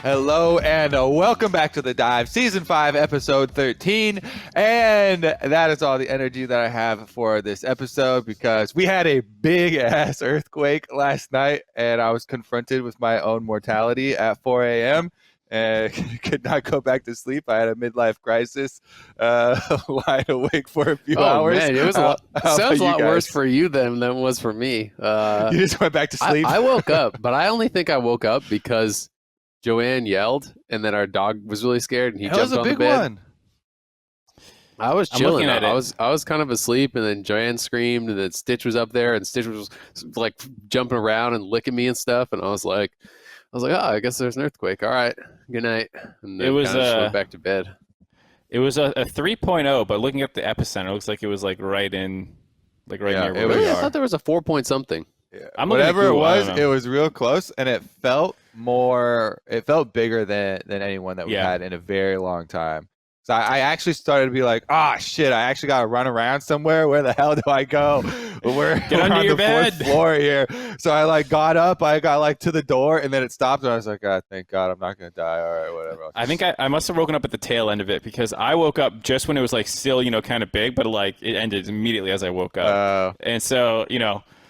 Hello and welcome back to The Dive, Season 5, Episode 13. And that is all the energy that I have for this episode because we had a big-ass earthquake last night and I was confronted with my own mortality at 4 a.m. and could not go back to sleep. I had a midlife crisis, wide awake for a few hours. Man, it was sounds a lot worse for you than it was for me. You just went back to sleep? I woke up, but I only think I woke up because Joanne yelled, and then our dog was really scared, and he jumped on the bed. That was a big one. I was chilling. I was kind of asleep, and then Joanne screamed, and then Stitch was up there, and Stitch was like jumping around and licking me and stuff, and I was like, oh, I guess there's an earthquake. All right, good night. And then it was just went back to bed. It was a 3.0, but looking up the epicenter, it looks like it was like right near where we are. I thought there was a 4 point something. Yeah. Whatever it was real close, and it felt bigger than anyone that we've had in a very long time. So I actually started to be like, shit, I actually got to run around somewhere. Where the hell do I go? Get under your bed. Fourth floor here. So I got up, I got to the door, and then it stopped, and I was like, thank God, I'm not going to die. All right, whatever. I think I must have woken up at the tail end of it because I woke up just when it was still, kind of big, but it ended immediately as I woke up. And so,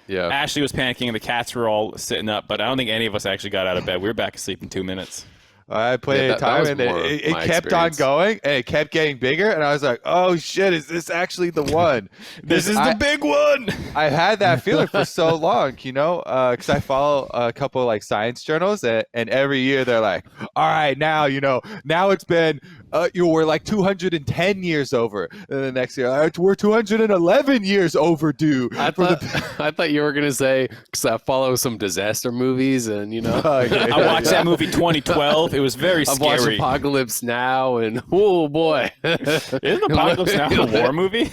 yeah. Ashley was panicking and the cats were all sitting up, but I don't think any of us actually got out of bed. We were back asleep in 2 minutes. I played time and it kept on going and it kept getting bigger and I was like, oh shit, is this actually the one? This is the big one. I had that feeling for so long, because I follow a couple science journals and every year they're like, all right, now it's been we're 210 years over. And the next year, we're 211 years overdue. I thought you were gonna say because I follow some disaster movies and I watched that movie 2012. It was very scary. I've watched Apocalypse Now and oh boy, isn't Apocalypse Now a war movie?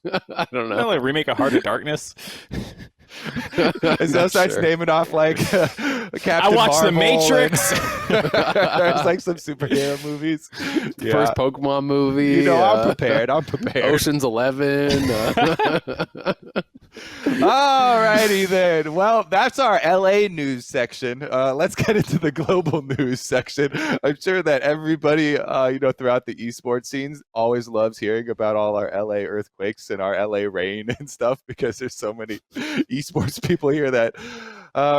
I don't know. Isn't that Remake of Heart of Darkness? Is that starts naming off Captain I watched Marvel The Matrix. There's some superhero movies. The first Pokemon movie. I'm prepared. Ocean's 11. Alrighty then. Well, that's our LA news section. Let's get into the global news section. I'm sure that everybody, throughout the esports scenes always loves hearing about all our LA earthquakes and our LA rain and stuff because there's so many esports people here that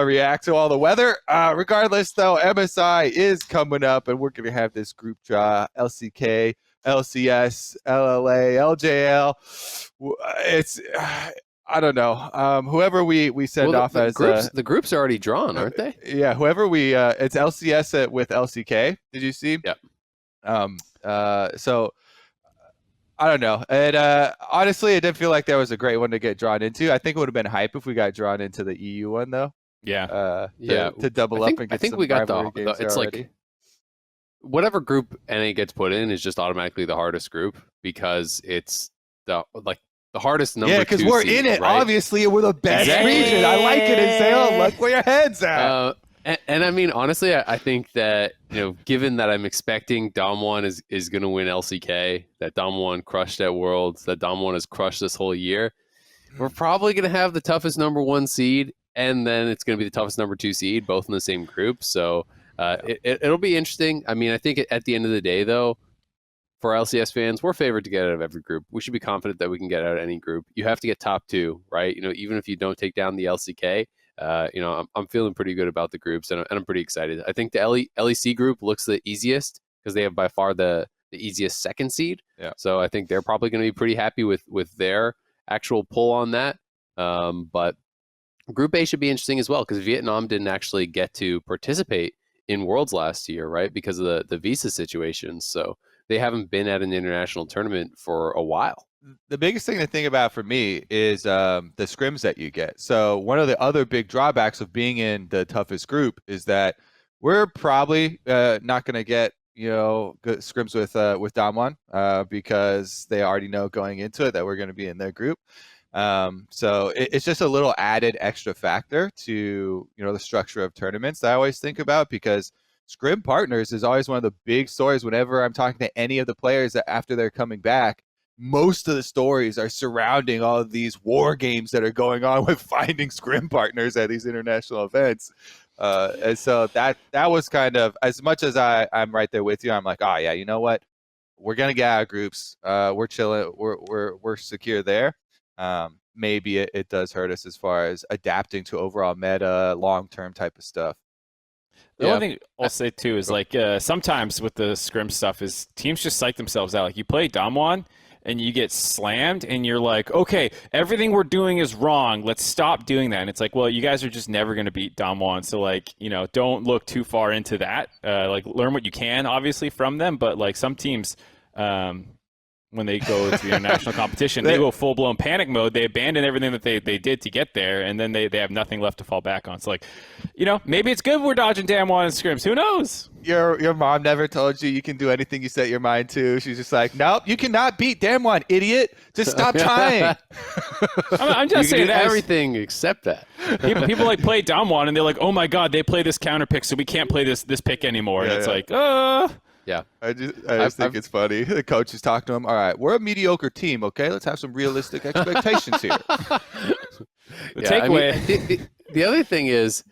react to all the weather. Regardless, though, MSI is coming up, and we're going to have this group draw, LCK, LCS, LLA, LJL. It's... I don't know. Whoever we send off as the groups are already drawn, aren't they? Yeah. Whoever it's LCS with LCK. Did you see? Yeah. So I don't know. And honestly, it didn't feel like there was a great one to get drawn into. I think it would have been hype if we got drawn into the EU one, though. Yeah. To double up and get. I think some we got it's already. Whatever group NA gets put in is just automatically the hardest group because it's the hardest number. Yeah, because we're in it, right? Obviously, we're the best region. I like it. And say, look where your head's at. And I mean, honestly, I think that, given that I'm expecting Dom1 is going to win LCK, that Dom1 crushed at Worlds, that Dom1 has crushed this whole year, we're probably going to have the toughest number 1 seed, and then it's going to be the toughest number 2 seed, both in the same group. So it'll be interesting. I mean, I think at the end of the day, though, for LCS fans, we're favored to get out of every group. We should be confident that we can get out of any group. You have to get top 2, right? Even if you don't take down the LCK, I'm feeling pretty good about the groups, and I'm pretty excited. I think the LEC group looks the easiest because they have by far the easiest second seed. Yeah. So I think they're probably going to be pretty happy with their actual pull on that. But Group A should be interesting as well because Vietnam didn't actually get to participate in Worlds last year, right? Because of the visa situation. So they haven't been at an international tournament for a while. The biggest thing to think about for me is the scrims that you get. So one of the other big drawbacks of being in the toughest group is that we're probably not going to get good scrims with Damwon because they already know going into it that we're going to be in their group. So it's just a little added extra factor to the structure of tournaments that I always think about because scrim partners is always one of the big stories whenever I'm talking to any of the players that after they're coming back. Most of the stories are surrounding all of these war games that are going on with finding scrim partners at these international events. And so that was kind of, as much as I'm right there with you, I'm like, oh yeah, you know what? We're gonna get out of groups. We're chilling. We're secure there. Maybe it does hurt us as far as adapting to overall meta, long-term type of stuff. The only thing I'll say too is like sometimes with the scrim stuff is teams just psych themselves out. Like you play Damwon and you get slammed and you're like, okay, everything we're doing is wrong. Let's stop doing that. And it's like, well, you guys are just never going to beat Damwon. So like, you know, don't look too far into that. Like learn what you can obviously from them. But like some teams, when they go to the international competition, they go full-blown panic mode. They abandon everything that they did to get there, and then they have nothing left to fall back on. So, like, you know, maybe it's good we're dodging Damwon and scrims. Who knows? Your mom never told you can do anything you set your mind to. She's just like, nope, you cannot beat Damwon, idiot. Just stop trying. I'm just saying that everything except that. People like play Damwon, and they're like, oh, my God, they play this counter pick, so we can't play this pick anymore. And it's like, Yeah, I just think it's funny. The coach is talking to him. All right, we're a mediocre team, okay? Let's have some realistic expectations here. Takeaway. The other thing is,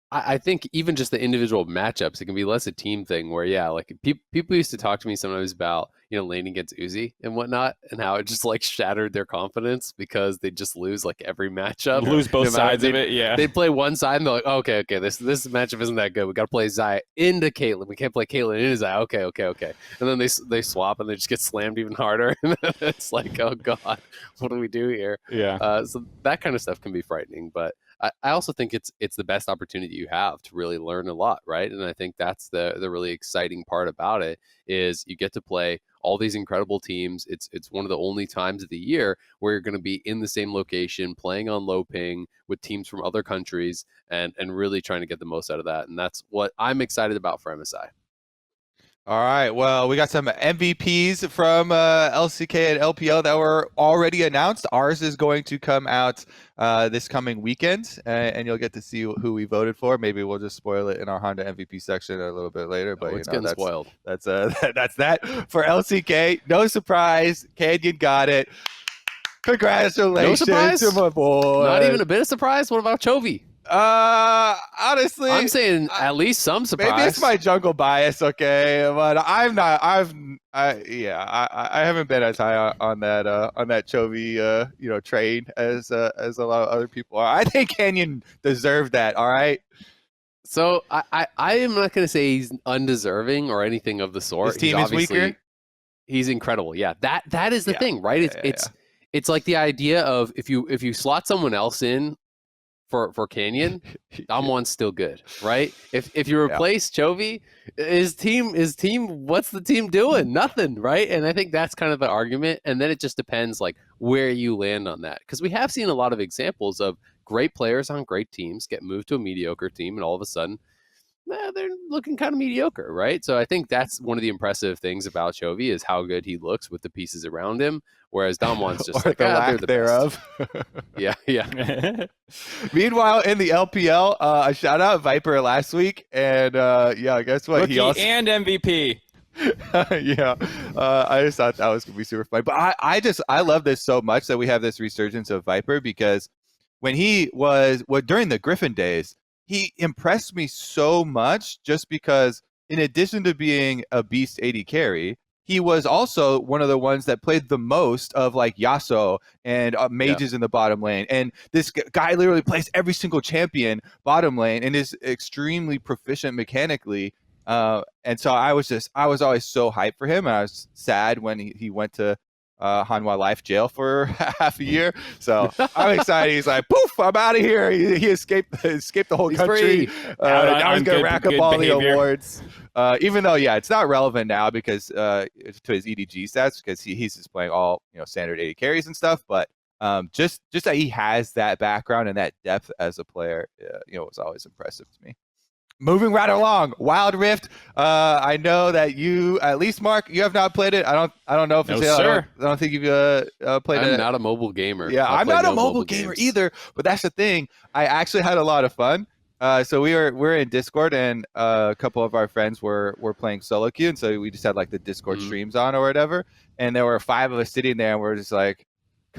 I think even just the individual matchups, it can be less a team thing where, like people used to talk to me sometimes about, laning against Uzi and whatnot and how it just like shattered their confidence because they just lose like every matchup. Lose both sides of it, yeah. They play one side and they're like, okay, this matchup isn't that good. We got to play Zai into Caitlyn. We can't play Caitlyn into Zai. Okay. And then they swap and they just get slammed even harder. And then it's like, oh God, what do we do here? Yeah. So that kind of stuff can be frightening, but I also think it's the best opportunity you have to really learn a lot, right? And I think that's the really exciting part about it is you get to play all these incredible teams. It's one of the only times of the year where you're going to be in the same location, playing on low ping with teams from other countries, and really trying to get the most out of that. And that's what I'm excited about for MSI. All right. Well, we got some MVPs from LCK and LPL that were already announced. Ours is going to come out this coming weekend, and you'll get to see who we voted for. Maybe we'll just spoil it in our Honda MVP section a little bit later. But it's getting spoiled. That's that for LCK. No surprise. Canyon got it. Congratulations to my boy. Not even a bit of surprise. What about Chovy? Honestly, I'm saying at least some surprise. Maybe it's my jungle bias, okay, but I'm not. I haven't been as high on that Chovy train as a lot of other people are. I think Canyon deserved that. All right. So I am not going to say he's undeserving or anything of the sort. His team is weaker. He's incredible. Yeah, that is the thing, right? It's like the idea of if you slot someone else in for Canyon, Damwon's still good, right? If you replace Chovy, his team, what's the team doing? Nothing, right? And I think that's kind of the argument. And then it just depends like where you land on that. Because we have seen a lot of examples of great players on great teams get moved to a mediocre team, and all of a sudden, they're looking kind of mediocre, right? So I think that's one of the impressive things about Chovy is how good he looks with the pieces around him, whereas Damwon's just like, the lack thereof. Yeah. Meanwhile, in the LPL, a shout out Viper last week, and guess what? Rookie and MVP. I just thought that was gonna be super fun. But I love this so much that we have this resurgence of Viper, because when he was during the Griffin days, he impressed me so much just because in addition to being a beast AD carry, he was also one of the ones that played the most of like Yasuo and mages in the bottom lane. And this guy literally plays every single champion bottom lane and is extremely proficient mechanically. And so I was always so hyped for him. And I was sad when he went to Hanwha Life jail for half a year. So I'm excited. He's like, poof, I'm out of here. He escaped the whole country. Now he's going to rack up all the awards. Even though, it's not relevant now because to his EDG stats, because he's just playing all standard AD carries and stuff. But just that he has that background and that depth as a player, was always impressive to me. Moving right along, Wild Rift. I know that you, at least Mark, you have not played it. I don't know if it's sir. I don't think you've played it. I'm not a mobile gamer. Yeah, I'm not a mobile gamer either. But that's the thing. I actually had a lot of fun. So we're in Discord, and a couple of our friends were playing solo queue, and so we just had like the Discord streams on or whatever. And there were 5 of us sitting there, and we're just like,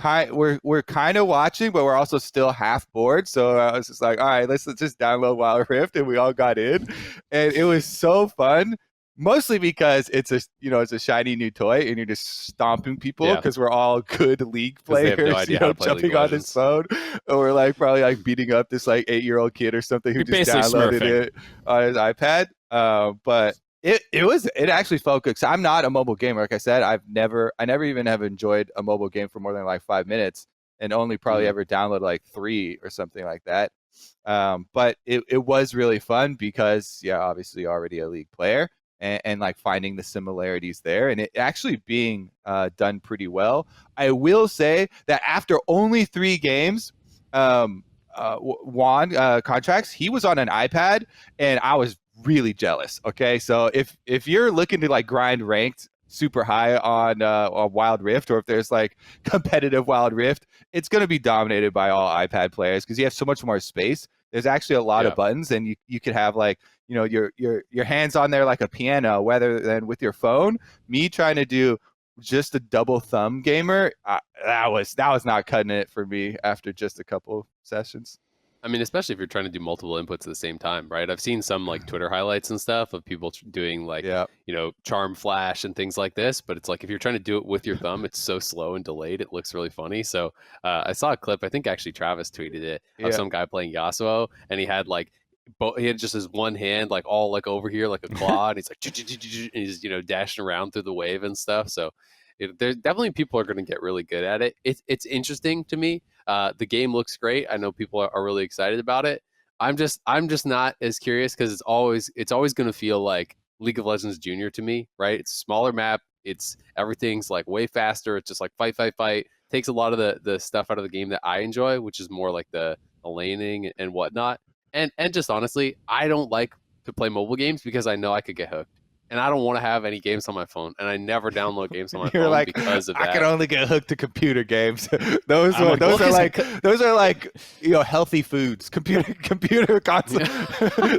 we're kind of watching, but we're also still half bored. So I was just like, all right, let's just download Wild Rift, and we all got in, and it was so fun. Mostly because it's a shiny new toy, and you're just stomping people because we're all good League players. They have no idea jumping on this phone, or we're like probably like beating up this like 8-year-old kid or something who just downloaded it on his iPad. But it actually felt good. I'm not a mobile gamer, like I said. I never even have enjoyed a mobile game for more than like 5 minutes, and only probably ever downloaded like 3 or something like that. But it was really fun because obviously already a League player. And like finding the similarities there, and it actually being done pretty well. I will say that after only 3 games, Juan contracts, he was on an iPad, and I was really jealous. Okay, so if you're looking to like grind ranked super high on Wild Rift, or if there's like competitive Wild Rift, it's going to be dominated by all iPad players because you have so much more space. There's actually a lot of buttons, and you could have like your hands on there like a piano, rather than with your phone. Me trying to do just a double thumb gamer, that was not cutting it for me after just a couple sessions. I mean, especially if you're trying to do multiple inputs at the same time, right? I've seen some like Twitter highlights and stuff of people doing like, charm flash and things like this. But it's like, if you're trying to do it with your thumb, it's so slow and delayed. It looks really funny. So I saw a clip, I think actually Travis tweeted it, of some guy playing Yasuo. And he had like, he had just his one hand, like all like over here, like a claw. And he's like, and he's, dashing around through the wave and stuff. So there's definitely people are going to get really good at it. It's interesting to me. The game looks great. I know people are really excited about it. I'm just not as curious because it's always going to feel like League of Legends Junior to me, right? It's a smaller map. Everything's like way faster. It's just like fight. Takes a lot of the stuff out of the game that I enjoy, which is more like the laning and whatnot. And just honestly, I don't like to play mobile games because I know I could get hooked. And I don't want to have any games on my phone, and I never download games on my phone because of that. I can only get hooked to computer games. those are like healthy foods. Computer console.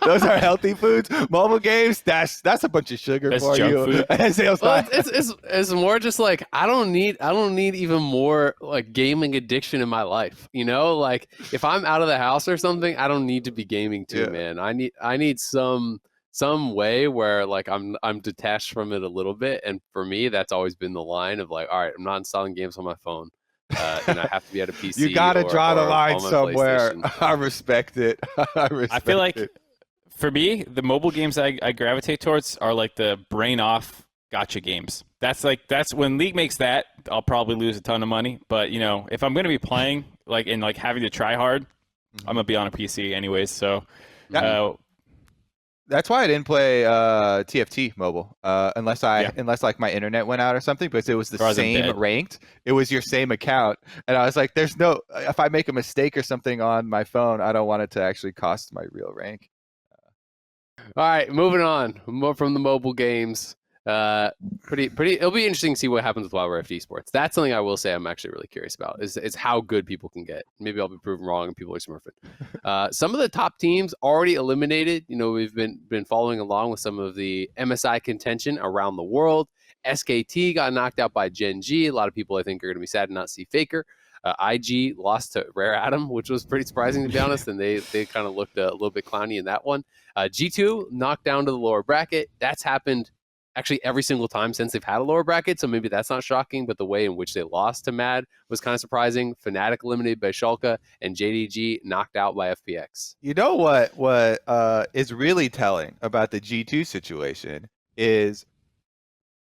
Those are healthy foods. Mobile games, that's a bunch of sugar for you. It's more just like I don't need even more like gaming addiction in my life. Like if I'm out of the house or something, I don't need to be gaming too, man. I need some way where like I'm detached from it a little bit, and for me that's always been the line of like, all right, I'm not installing games on my phone, and I have to be at a PC. You gotta draw the line somewhere. I respect it. I feel like for me, the mobile games I gravitate towards are like the brain off gotcha games. That's when League makes that, I'll probably lose a ton of money. But if I'm gonna be playing like and like having to try hard, I'm gonna be on a PC anyways. So. That's why I didn't play TFT mobile unless like my internet went out or something, because it was the same ranked. It was your same account, and I was like, if I make a mistake or something on my phone, I don't want it to actually cost my real rank. All right, moving on. More from the mobile games. Pretty. It'll be interesting to see what happens with Wild Rift Esports. That's something I will say I'm actually really curious about. Is how good people can get. Maybe I'll be proven wrong and people are smurfing. Some of the top teams already eliminated. We've been following along with some of the MSI contention around the world. SKT got knocked out by Gen G. A lot of people I think are going to be sad to not see Faker. IG lost to Rare Atom, which was pretty surprising to be honest, and they kind of looked a little bit clowny in that one. G2 knocked down to the lower bracket. That's happened actually every single time since they've had a lower bracket, so maybe that's not shocking, but the way in which they lost to Mad was kind of surprising. Fnatic eliminated by Schalke, and JDG knocked out by FPX. You know what is really telling about the G2 situation is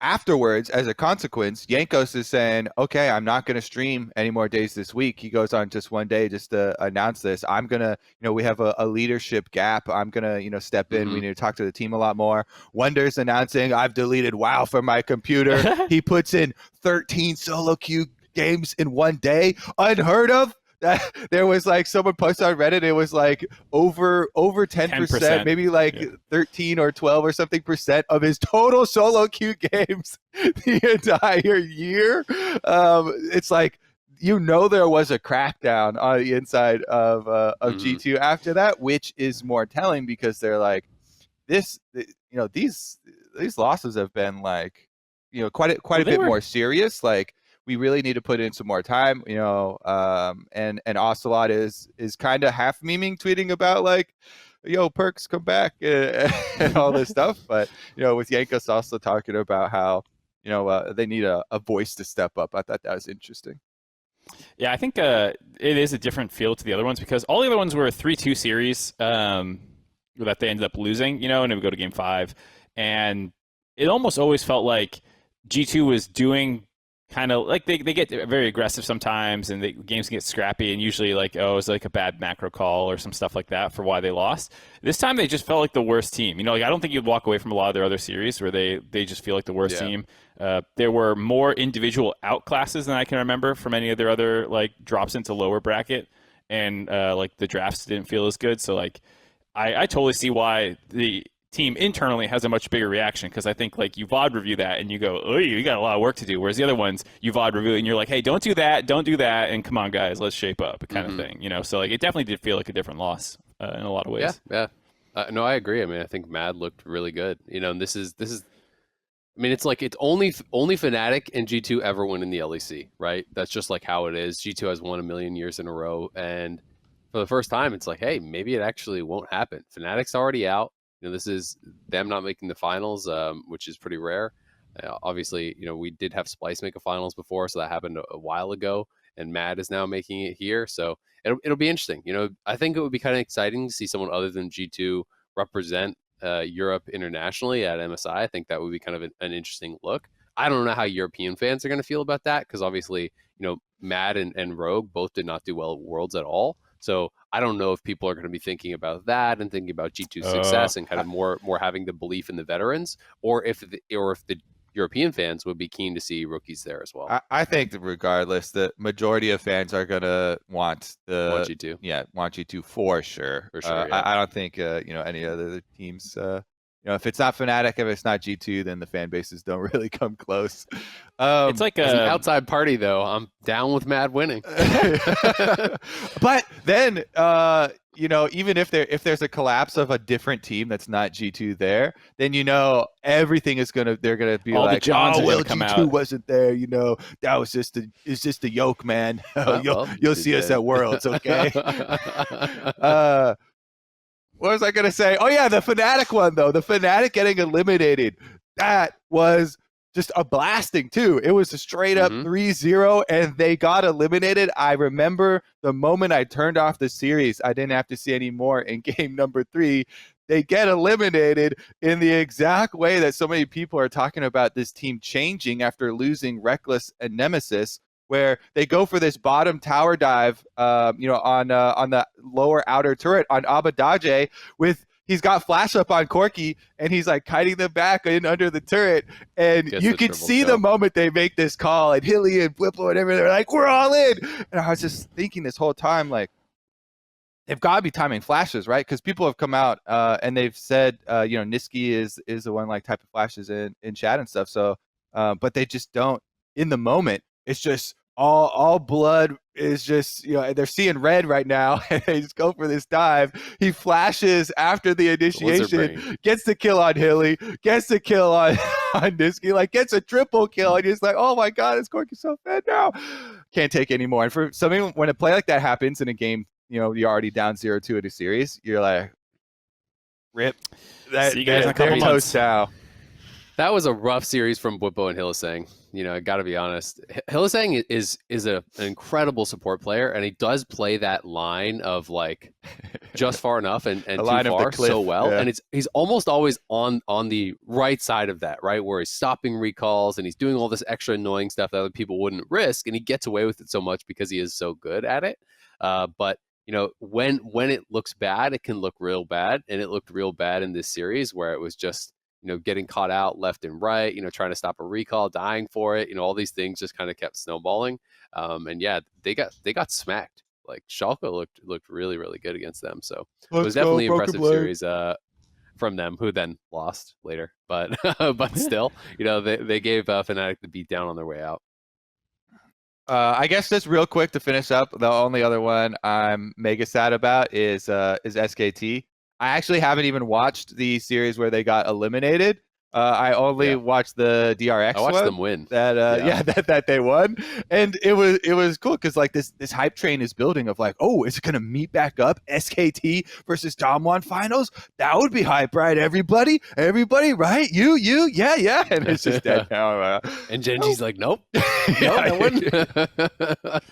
afterwards, as a consequence, Jankos is saying, okay, I'm not going to stream any more days this week. He goes on just one day just to announce this. I'm going to, we have a leadership gap. I'm going to, step in. We need to talk to the team a lot more. Wonder's announcing, I've deleted WoW from my computer. He puts in 13 solo queue games in one day. Unheard of. There was like someone posted on Reddit, it was like over 10%, maybe like 13 or 12 or something percent of his total solo queue games the entire year. It's like, there was a crackdown on the inside of G2 after that, which is more telling because they're like, these losses have been like, quite a bit more serious. Like, we really need to put in some more time, you know. And Ocelot is kind of half memeing, tweeting about like, yo, Perks, come back, and all this stuff. But, you know, with Jankos also talking about how, you know, they need a voice to step up. I thought that was interesting. Yeah, I think it is a different feel to the other ones because all the other ones were a 3-2 series that they ended up losing, you know, and it would go to game 5. And it almost always felt like G2 was doing kind of like they get very aggressive sometimes and the games get scrappy and usually like, oh, it's like a bad macro call or some stuff like that for why they lost. This time they just felt like the worst team. You know, like I don't think you'd walk away from a lot of their other series where they just feel like the worst team. There were more individual outclasses than I can remember from any of their other like drops into lower bracket, and like the drafts didn't feel as good. So like I totally see why the team internally has a much bigger reaction, because I think like you VOD review that and you go, oh, you got a lot of work to do, whereas the other ones you VOD review and you're like, hey, don't do that, and come on guys, let's shape up kind of thing, you know. So like it definitely did feel like a different loss in a lot of ways. No, I agree. I mean, I think Mad looked really good, you know, and this is I mean, it's like it's only Fnatic and G2 ever win in the LEC, right? That's just like how it is. G2 has won a million years in a row, and for the first time it's like, hey, maybe it actually won't happen. Fnatic's already out. You know, this is them not making the finals, which is pretty rare. Obviously, you know, we did have Splice make a finals before, so that happened a while ago, and Mad is now making it here. So it'll be interesting. You know, I think it would be kind of exciting to see someone other than G2 represent Europe internationally at MSI. I think that would be kind of an interesting look. I don't know how European fans are going to feel about that, because obviously, you know, Mad and Rogue both did not do well at Worlds at all. So I don't know if people are going to be thinking about that and thinking about G2's success and kind of more having the belief in the veterans, or if the European fans would be keen to see rookies there as well. I think that regardless, the majority of fans are gonna want G2. Yeah, want G2 for sure. For sure. Yeah. I don't think you know, any other teams. You know, if it's not Fnatic, if it's not G2, then the fan bases don't really come close. It's like an outside party, though. I'm down with Mad winning. But then, you know, even if there's a collapse of a different team that's not G2 there, then, you know, everything is they're gonna be all like, the Johns oh, well, come G2 out. wasn't there. You know, that was it's just a yoke, man. You'll see us at Worlds, okay? What was I going to say? Oh, yeah, the Fnatic one, though. The Fnatic getting eliminated. That was just a blasting, too. It was a straight-up 3-0, and they got eliminated. I remember the moment I turned off the series, I didn't have to see any more in game number 3. They get eliminated in the exact way that so many people are talking about this team changing after losing Reckless and Nemesis, where they go for this bottom tower dive, you know, on the lower outer turret on Abadaje he's got flash up on Corki, and he's like kiting them back in under the turret, and you can see the moment they make this call, and Hilly and Blippo and everything, they're like, we're all in. And I was just thinking this whole time, like, they've got to be timing flashes, right? Because people have come out and they've said, you know, Niski is the one like type of flashes in chat and stuff. So, but they just don't in the moment. It's just all blood is just, you know, they're seeing red right now, and they just go for this dive. He flashes after the initiation, gets the kill on Hilly, gets the kill on Niski, like gets a triple kill, and you're just like, oh my god, this Cork is so fed now. Can't take anymore. And for something, when a play like that happens in a game, you know, you're already down 0-2 in a series, you're like, rip. See you guys in a couple months. Now. That was a rough series from Blippo and Hylissang. You know, I got to be honest. Hylissang is an incredible support player, and he does play that line of like just far enough and too far so well. Yeah. And he's almost always on the right side of that, right, where he's stopping recalls and he's doing all this extra annoying stuff that other people wouldn't risk, and he gets away with it so much because he is so good at it. But you know, when it looks bad, it can look real bad, and it looked real bad in this series where it was just, you know, getting caught out left and right, you know, trying to stop a recall, dying for it, you know, all these things just kind of kept snowballing. And yeah, they got smacked. Like Schalke looked really, really good against them. So it was definitely an impressive series from them, who then lost later. But but still, you know, they gave Fnatic the beat down on their way out. I guess just real quick to finish up, the only other one I'm mega sad about is SKT. I actually haven't even watched the series where they got eliminated. I only watched the DRX. I watched them win. That they won, and it was cool because like this hype train is building of like, oh, is it gonna meet back up SKT versus Damwon finals? That would be hype, right? Everybody, right? You, yeah, and it's just dead now. And Genji's like, nope, that wouldn't.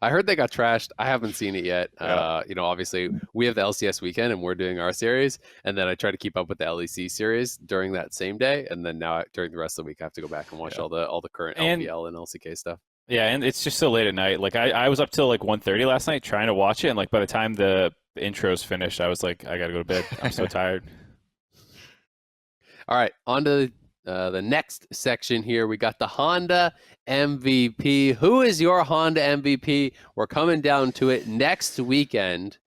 I heard they got trashed. I haven't seen it yet. Obviously we have the LCS weekend and we're doing our series, and then I try to keep up with the LEC series during that same day, and then now during the rest of the week I have to go back and watch all the current LPL and LCK stuff. Yeah, and it's just so late at night. Like I was up till like 1:30 last night trying to watch it, and like by the time the intros finished, I was like, I gotta go to bed. I'm so tired. All right, on to the next section here. We got the Honda MVP. Who is your Honda MVP? We're coming down to it next weekend.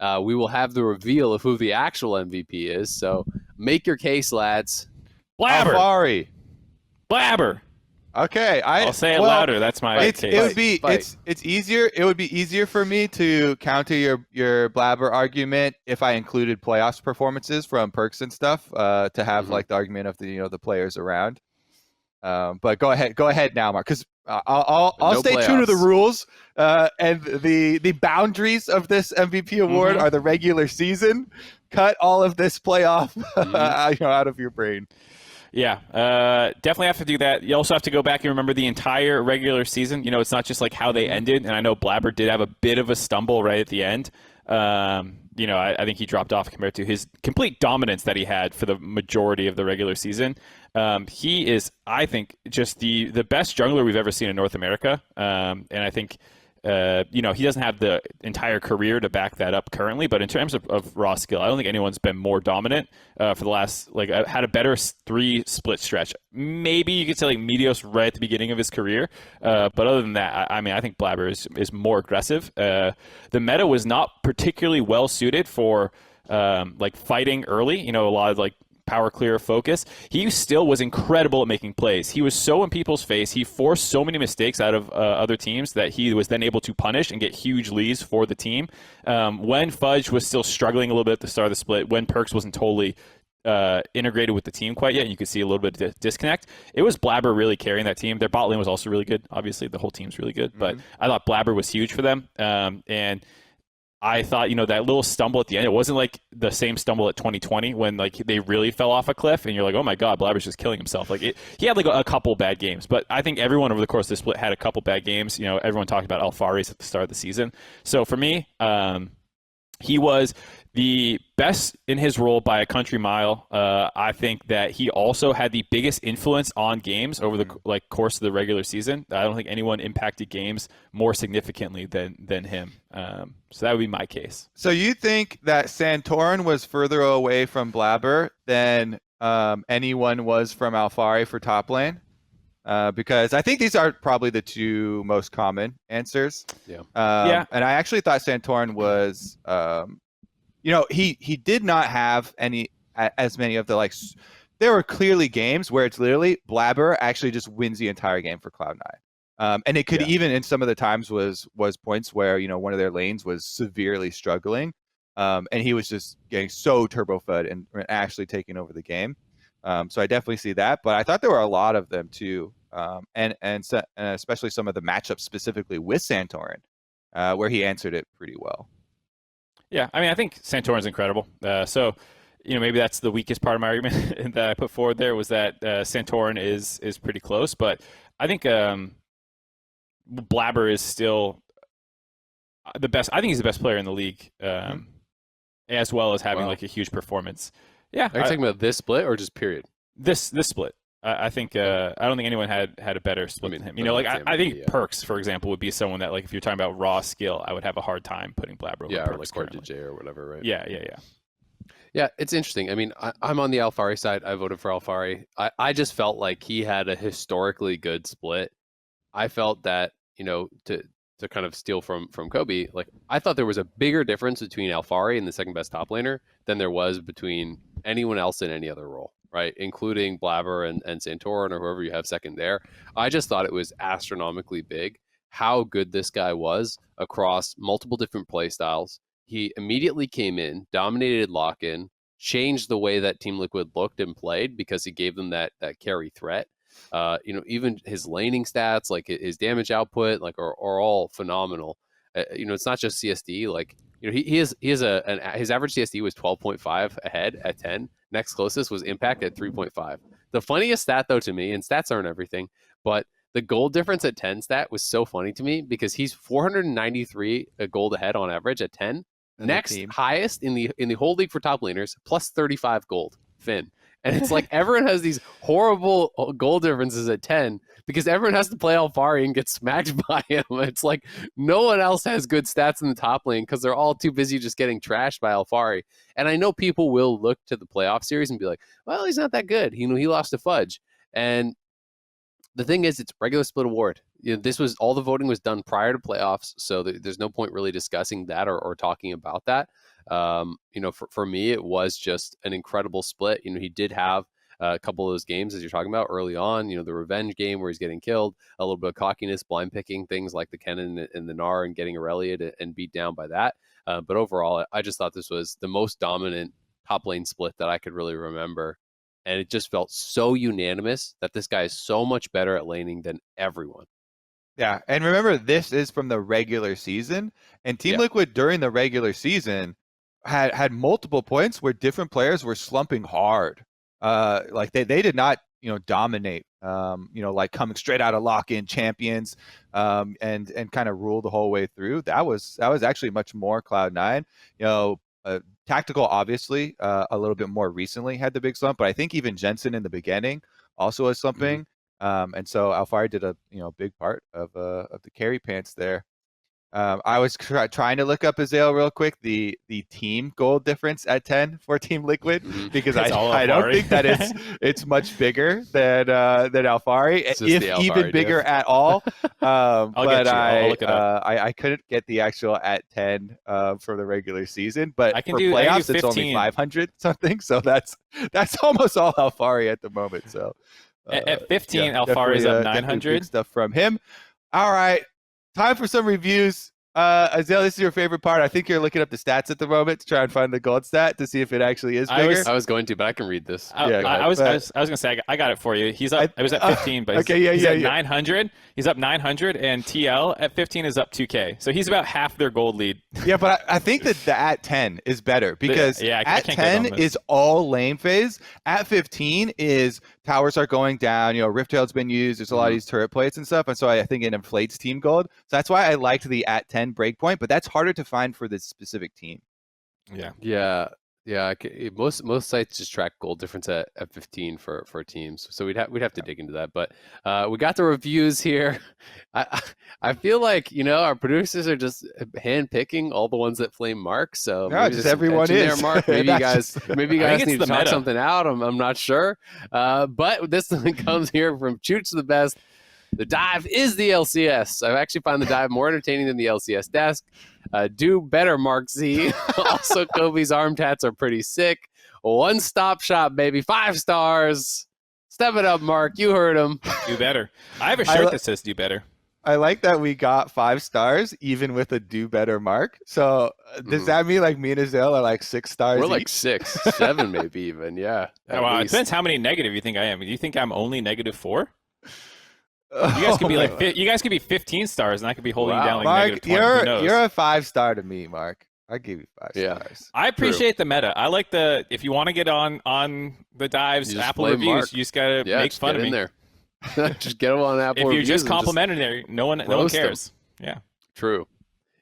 We will have the reveal of who the actual MVP is. So make your case, lads. Blabber. Alphari. Blabber. Okay, I'll say it louder. That's my case. It would be it's easier. It would be easier for me to counter your Blabber argument if I included playoffs performances from perks and stuff to have like the argument of the players around. But go ahead now, Mark, because I'll stay true to the rules. And the boundaries of this MVP award are the regular season. Cut all of this playoff out of your brain. Yeah, definitely have to do that. You also have to go back and remember the entire regular season. It's not just like how they ended. And I know Blabber did have a bit of a stumble right at the end. I think he dropped off compared to his complete dominance that he had for the majority of the regular season. He is, I think, just the best jungler we've ever seen in North America. And I think, he doesn't have the entire career to back that up currently, but in terms of raw skill, I don't think anyone's been more dominant for the last, had a better 3 split stretch. Maybe you could say like Meteos right at the beginning of his career. But other than that, I think Blabber is more aggressive. The meta was not particularly well suited for fighting early, a lot of power clear focus. He still was incredible at making plays. He was so in people's face. He forced so many mistakes out of other teams that he was then able to punish and get huge leads for the team. When Fudge was still struggling a little bit at the start of the split, when Perks wasn't totally integrated with the team quite yet, you could see a little bit of disconnect. It was Blabber really carrying that team. Their bot lane was also really good. Obviously, the whole team's really good, but I thought Blabber was huge for them. And I thought, that little stumble at the end, it wasn't like the same stumble at 2020 when they really fell off a cliff and you're like, oh my God, Blabber's just killing himself. He had a couple bad games, but I think everyone over the course of the split had a couple bad games. Everyone talked about Alphari's at the start of the season. So for me, he was the best in his role by a country mile. I think that he also had the biggest influence on games over the course of the regular season. I don't think anyone impacted games more significantly than him. So that would be my case. So you think that Santorin was further away from Blabber than anyone was from Alphari for top lane? Because I think these are probably the 2 most common answers. Yeah. And I actually thought Santorin was, he did not have as many of the there were clearly games where it's literally Blabber actually just wins the entire game for Cloud9. And it could even in some of the times was points where, one of their lanes was severely struggling. And he was just getting so turbo fed and actually taking over the game. So I definitely see that, but I thought there were a lot of them too. And especially some of the matchups specifically with Santorin, where he answered it pretty well. Yeah, I think Santorin's incredible. So, maybe that's the weakest part of my argument that I put forward there was that Santorin is pretty close. But I think Blabber is still the best. I think he's the best player in the league, as well as having a huge performance. Yeah. Are you talking about this split or just period? This split. I think I don't think anyone had a better split than him. I think Perks, for example, would be someone that if you're talking about raw skill, I would have a hard time putting Blabber over Perks. Or DJ or whatever, right? Yeah. Yeah, it's interesting. I'm on the Alphari side. I voted for Alphari. I just felt like he had a historically good split. I felt that, to kind of steal from Kobe, I thought there was a bigger difference between Alphari and the second best top laner than there was between anyone else in any other role, right? Including Blabber and Santorin or whoever you have second there. I just thought it was astronomically big how good this guy was across multiple different play styles. He immediately came in, dominated lock-in, changed the way that Team Liquid looked and played because he gave them that carry threat. Even his laning stats, like his damage output, like are all phenomenal. It's not just CSD. Like, his average CSD was 12.5 ahead at 10. Next closest was Impact at 3.5. The funniest stat, though, to me, and stats aren't everything, but the gold difference at 10 stat was so funny to me because he's 493 gold ahead on average at 10. Next highest in the whole league for top laners, plus 35 gold, Finn. And it's like everyone has these horrible goal differences at 10 because everyone has to play Alphari and get smacked by him. It's like no one else has good stats in the top lane because they're all too busy just getting trashed by Alphari. And I know people will look to the playoff series and be like, well, he's not that good. He lost to Fudge. And the thing is, it's regular split award. This was all the voting was done prior to playoffs, so there's no point really discussing that or talking about that. For me, it was just an incredible split. He did have a couple of those games, as you're talking about early on, the revenge game where he's getting killed, a little bit of cockiness, blind picking things like the Kennen and the Gnar and getting Aurelia and beat down by that. But overall, I just thought this was the most dominant top lane split that I could really remember. And it just felt so unanimous that this guy is so much better at laning than everyone. Yeah, and remember, this is from the regular season, and Team Liquid during the regular season had multiple points where different players were slumping hard. Like they did not, dominate. Like coming straight out of lock-in champions, and kind of rule the whole way through. That was actually much more Cloud9. Tactical, obviously, a little bit more recently had the big slump, but I think even Jensen in the beginning also was slumping. And so Alphari did a big part of the carry pants there. I was trying to look up Azael real quick, the team gold difference at 10 for Team Liquid, because I don't think that it's much bigger than Alphari, if Alphari even bigger at all. I'll look it up. I couldn't get the actual at 10 for the regular season, but I can for do playoffs it's only 500 something, so that's almost all Alphari at the moment. So at 15, Alphari is up 900. Stuff from him. All right. Time for some reviews. Azael, this is your favorite part. I think you're looking up the stats at the moment to try and find the gold stat to see if it actually is bigger. I was going to, but I can read this. I was going to say, I got it for you. He's up. I was at 15, but he's at 900. He's up 900, and TL at 15 is up 2K. So he's about half their gold lead. Yeah, but I think that the at 10 is better because at 10 is all lane phase. At 15 is towers are going down. Rift Tail's been used. There's a lot of these turret plates and stuff, and so I think it inflates team gold. So that's why I liked the at 10 breakpoint, but that's harder to find for this specific team. Yeah. Most sites just track gold difference at 15 for teams, so we'd have to dig into that. But we got the reviews here. I feel like our producers are just hand picking all the ones that flame Mark. So no, just everyone is there, Mark. Maybe you guys need to talk something out. I'm not sure. But this one comes here from Chooch the Best. The dive is the LCS. I actually find the dive more entertaining than the LCS desk. Do better, MarkZ. Also, Kobe's arm tats are pretty sick. One stop shop, baby. 5 stars. Step it up, Mark. You heard him. Do better. I have a shirt that says do better. I like that we got 5 stars, even with a do better mark. So does that mean like me and Azael are like 6 stars? We're each? like 6, 7 maybe even. Yeah. Wow. It depends how many negative you think I am. Do you think I'm only -4? You guys could be you guys could be 15 stars, and I could be holding you down like Mark, -20. You're a 5 star to me, Mark. I'll give you 5 stars. I appreciate the meta. I like if you want to get on the dives, Apple reviews, Mark. you just gotta make fun of me. There. Just get them on Apple reviews. If you're just complimentary, no one cares. Yeah. True.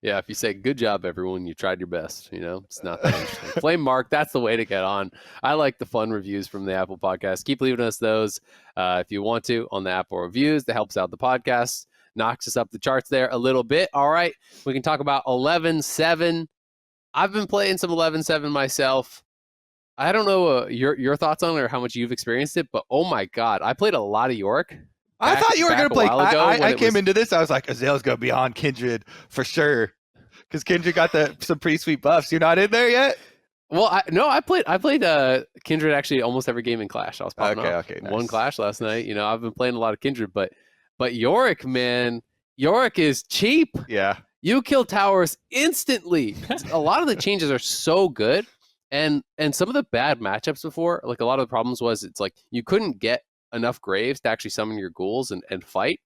Yeah, if you say good job, everyone, you tried your best. It's not that interesting. Flame Mark, that's the way to get on. I like the fun reviews from the Apple podcast. Keep leaving us those if you want to on the Apple reviews. That helps out the podcast, knocks us up the charts there a little bit. All right, we can talk about 11-7. I've been playing some 11-7 myself. I don't know your thoughts on it or how much you've experienced it, but oh my God, I played a lot of Yorick. I thought you were going to play. I came into this. I was like, Azael's going to be on Kindred for sure. Because Kindred got some pretty sweet buffs. You're not in there yet? Well, I played Kindred actually almost every game in Clash. I was popping off. Nice. One Clash last night. I've been playing a lot of Kindred, but Yorick, man, Yorick is cheap. Yeah. You kill towers instantly. A lot of the changes are so good. And some of the bad matchups before, like a lot of the problems was it's like you couldn't get enough Graves to actually summon your ghouls and fight.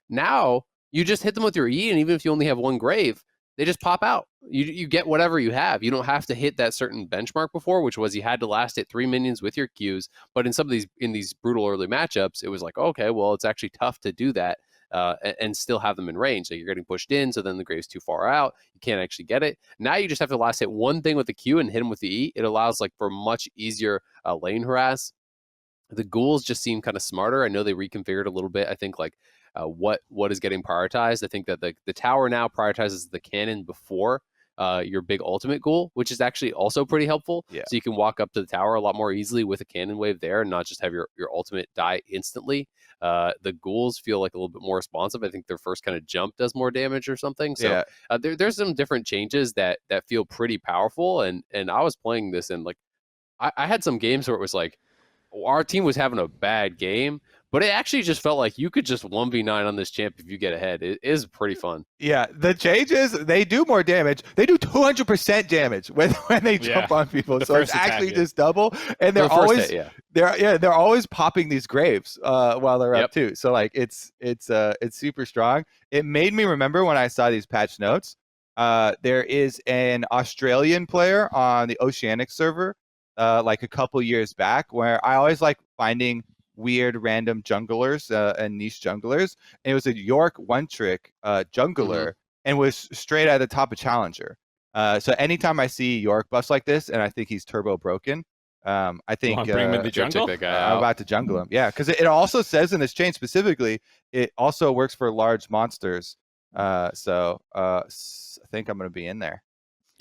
Now you just hit them with your E, and even if you only have one Grave, they just pop out. You get whatever you have. You don't have to hit that certain benchmark before, which was you had to last hit 3 minions with your Qs. But in some of these brutal early matchups, it was like, okay, well, it's actually tough to do that and still have them in range. So you're getting pushed in, so then the Grave's too far out. You can't actually get it. Now you just have to last hit one thing with the Q and hit them with the E. It allows like for much easier lane harass. The ghouls just seem kind of smarter. I know they reconfigured a little bit. I think like what is getting prioritized. I think that the tower now prioritizes the cannon before your big ultimate ghoul, which is actually also pretty helpful. Yeah. So you can walk up to the tower a lot more easily with a cannon wave there and not just have your ultimate die instantly. The ghouls feel like a little bit more responsive. I think their first kind of jump does more damage or something. So there's some different changes that feel pretty powerful. And I was playing this and like I had some games where it was like our team was having a bad game, but it actually just felt like you could just 1v9 on this champ if you get ahead. It is pretty fun. Yeah, the changes, they do more damage. They do 200% damage when they jump on people. So it's actually just double. And they're always they're always popping these Graves while they're up too. So like it's super strong. It made me remember when I saw these patch notes. There is an Australian player on the Oceanic server like a couple years back where I always like finding weird random junglers and niche junglers. And it was a York one trick jungler and was straight at the top of Challenger. So anytime I see York buffs like this and I think he's turbo broken, I think bring him in the jungle? I'm about to jungle him. Yeah, because it also says in this chain specifically, it also works for large monsters. So I think I'm going to be in there.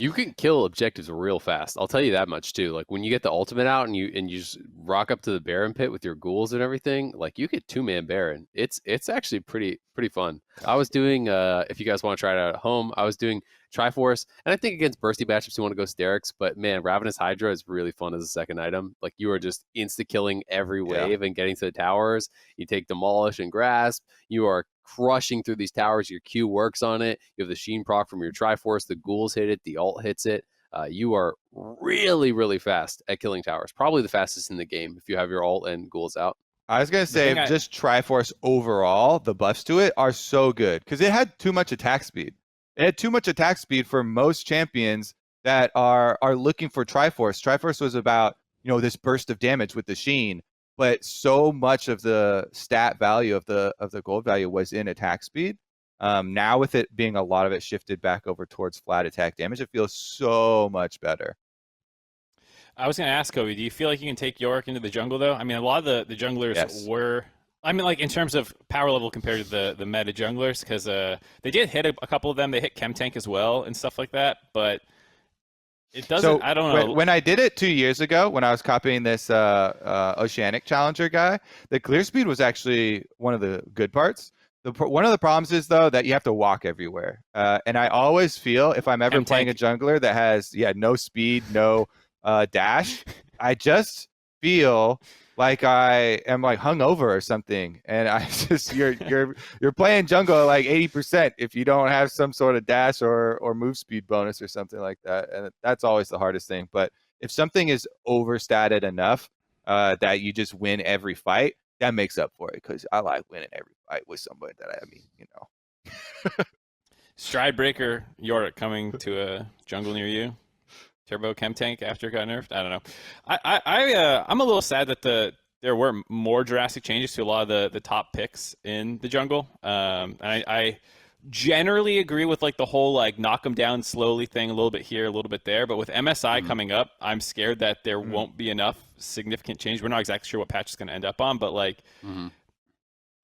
You can kill objectives real fast. I'll tell you that much too. Like when you get the ultimate out and you just rock up to the Baron pit with your ghouls and everything, like you get 2-man Baron. It's actually pretty fun. I was doing if you guys want to try it out at home, I was doing Triforce, and I think against bursty matchups you want to go Sterix, but man, Ravenous Hydra is really fun as a second item. Like you are just insta killing every wave and getting to the towers. You take Demolish and Grasp. You are crushing through these towers. Your Q works on it. You have the Sheen proc from your Triforce. The ghouls hit it. The ult hits it. You are really fast at killing towers. Probably the fastest in the game if you have your ult and ghouls out. I was going to say just Triforce overall, the buffs to it are so good because it had too much attack speed. It had too much attack speed for most champions that are looking for Triforce. Triforce was about, this burst of damage with the Sheen, but so much of the stat value of the gold value was in attack speed. Now with it being a lot of it shifted back over towards flat attack damage, it feels so much better. I was going to ask, Kobe, do you feel like you can take York into the jungle, though? I mean, a lot of the junglers were... I mean, like, in terms of power level compared to the meta junglers, because they did hit a couple of them. They hit Chem Tank as well and stuff like that, but it doesn't... I don't know. When I did it 2 years ago, when I was copying this Oceanic Challenger guy, the clear speed was actually one of the good parts. One of the problems is, though, that you have to walk everywhere. And I always feel, if I'm ever playing a jungler that has, no speed, no... dash, I just feel like I am like hungover or something, and I just you're playing jungle at like 80% if you don't have some sort of dash or move speed bonus or something like that, and that's always the hardest thing. But if something is overstated enough that you just win every fight, that makes up for it because I like winning every fight with somebody that Stride Breaker Yorick coming to a jungle near you. Turbo Chem Tank after it got nerfed. I don't know. I'm a little sad that there were more drastic changes to a lot of the top picks in the jungle. I generally agree with like the whole like knock them down slowly thing, a little bit here, a little bit there. But with MSI coming up, I'm scared that there won't be enough significant change. We're not exactly sure what patch is going to end up on, but like.